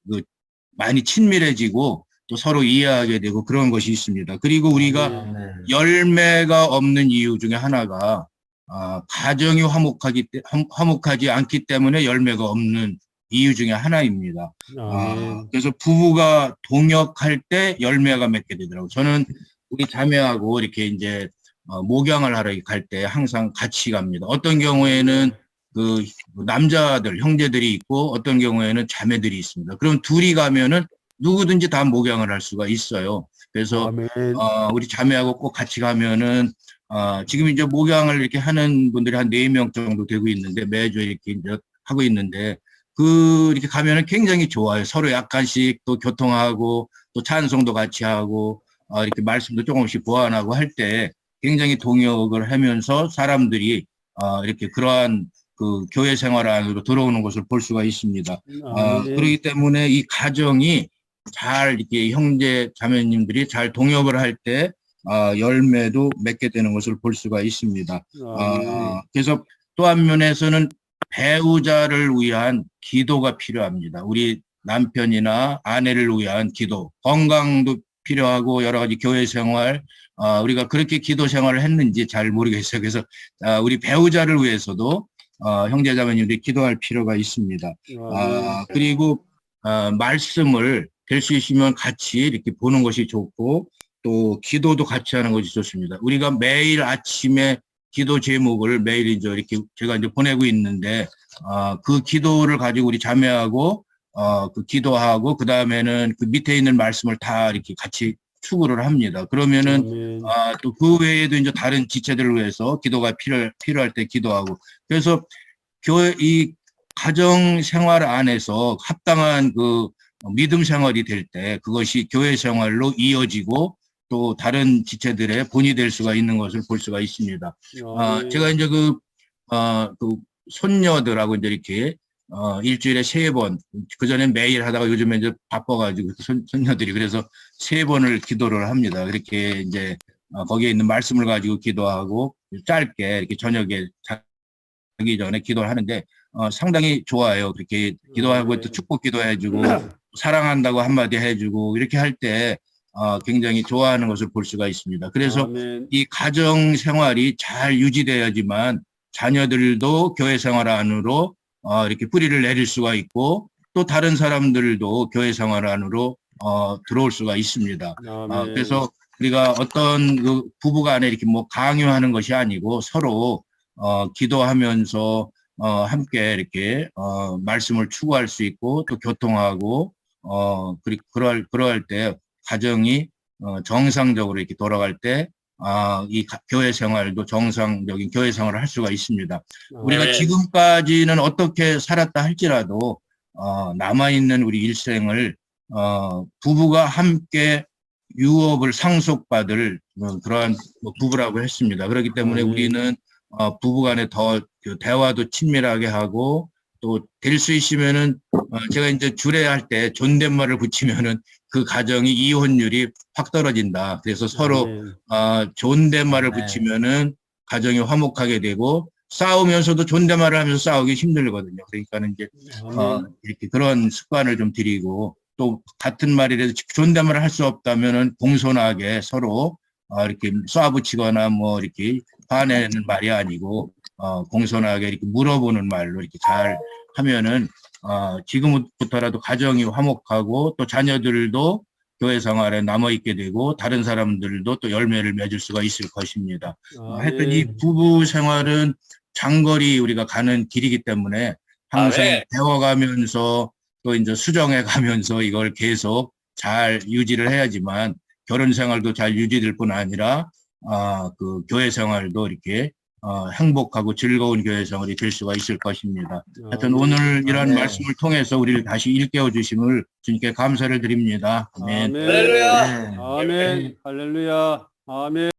많이 친밀해지고 또 서로 이해하게 되고 그런 것이 있습니다. 그리고 우리가 아멘. 열매가 없는 이유 중에 하나가 가정이 화목하지 않기 때문에 열매가 없는 이유 중에 하나입니다. 아멘. 그래서 부부가 동역할 때 열매가 맺게 되더라고요. 저는 우리 자매하고 이렇게 이제 목양을 하러 갈 때 항상 같이 갑니다. 어떤 경우에는 그 남자들, 형제들이 있고 어떤 경우에는 자매들이 있습니다. 그럼 둘이 가면은 누구든지 다 목양을 할 수가 있어요. 그래서 아멘. 우리 자매하고 꼭 같이 가면은 지금 이제 목양을 이렇게 하는 분들이 한 4명 정도 되고 있는데 매주 이렇게 이제 하고 있는데 이렇게 가면은 굉장히 좋아요. 서로 약간씩 또 교통하고 또 찬송도 같이 하고 이렇게 말씀도 조금씩 보완하고 할 때 굉장히 동역을 하면서 사람들이 이렇게 그러한 그 교회 생활 안으로 들어오는 것을 볼 수가 있습니다. 그렇기 때문에 이 가정이 잘 이렇게 형제 자매님들이 잘 동역을 할 때 열매도 맺게 되는 것을 볼 수가 있습니다. 그래서 또 한 면에서는 배우자를 위한 기도가 필요합니다. 우리 남편이나 아내를 위한 기도, 건강도 필요하고 여러 가지 교회 생활, 우리가 그렇게 기도 생활을 했는지 잘 모르겠어요. 그래서 우리 배우자를 위해서도 형제 자매님들이 기도할 필요가 있습니다. 그리고 말씀을 될 수 있으면 같이 이렇게 보는 것이 좋고 또 기도도 같이 하는 것이 좋습니다. 우리가 매일 아침에 기도 제목을 매일 이제 이렇게 제가 이제 보내고 있는데 그 기도를 가지고 우리 자매하고 그 기도하고 그 다음에는 그 밑에 있는 말씀을 다 이렇게 같이 추구를 합니다. 그러면은 또 그 외에도 이제 다른 지체들을 위해서 기도가 필요할 때 기도하고 그래서 이 가정 생활 안에서 합당한 그 믿음 생활이 될 때 그것이 교회 생활로 이어지고 또 다른 지체들의 본이 될 수가 있는 것을 볼 수가 있습니다. 제가 이제 그 손녀들하고 이제 이렇게 일주일에 3번, 그전엔 매일 하다가 요즘에 이제 바빠가지고 손녀들이 그래서 3번을 기도를 합니다. 그렇게 이제 거기에 있는 말씀을 가지고 기도하고 짧게 이렇게 저녁에 자기 전에 기도를 하는데 상당히 좋아요. 그렇게 기도하고 또 축복 기도해주고 사랑한다고 한마디 해주고 이렇게 할 때 굉장히 좋아하는 것을 볼 수가 있습니다. 그래서 아멘. 이 가정 생활이 잘 유지돼야지만 자녀들도 교회 생활 안으로 이렇게 뿌리를 내릴 수가 있고 또 다른 사람들도 교회 생활 안으로 들어올 수가 있습니다. 아멘. 그래서 우리가 어떤 그 부부간에 이렇게 뭐 강요하는 것이 아니고 서로 기도하면서 함께 이렇게 말씀을 추구할 수 있고 또 교통하고 그러할 때 가정이 정상적으로 이렇게 돌아갈 때 이 교회 생활도 정상적인 교회 생활을 할 수가 있습니다. 우리가 지금까지는 어떻게 살았다 할지라도 남아있는 우리 일생을 부부가 함께 유업을 상속받을 그러한 부부라고 했습니다. 그렇기 때문에 우리는 부부간에 더 대화도 친밀하게 하고 또 될 수 있으면은 제가 이제 주례할 때 존댓말을 붙이면은 그 가정이 이혼율이 확 떨어진다. 그래서 서로 존댓말을 네. 붙이면은 가정이 화목하게 되고 싸우면서도 존댓말을 하면서 싸우기 힘들거든요. 그러니까는 이제 이렇게 그런 습관을 좀 들이고 또 같은 말이라도 존댓말을 할 수 없다면은 공손하게 서로 이렇게 쏴붙이거나 뭐 이렇게 화내는 말이 아니고 공손하게 이렇게 물어보는 말로 이렇게 잘 하면은 지금부터라도 가정이 화목하고 또 자녀들도 교회 생활에 남아있게 되고 다른 사람들도 또 열매를 맺을 수가 있을 것입니다. 하여튼 이 부부 생활은 장거리 우리가 가는 길이기 때문에 항상 배워가면서 또 이제 수정해 가면서 이걸 계속 잘 유지를 해야지만 결혼 생활도 잘 유지될 뿐 아니라 그 교회 생활도 이렇게 행복하고 즐거운 교회 생활이 될 수가 있을 것입니다. 하여튼 오늘 이런 말씀을 통해서 우리를 다시 일깨워 주심을 주님께 감사를 드립니다. 아멘. 아멘. 아멘. 할렐루야. 아멘.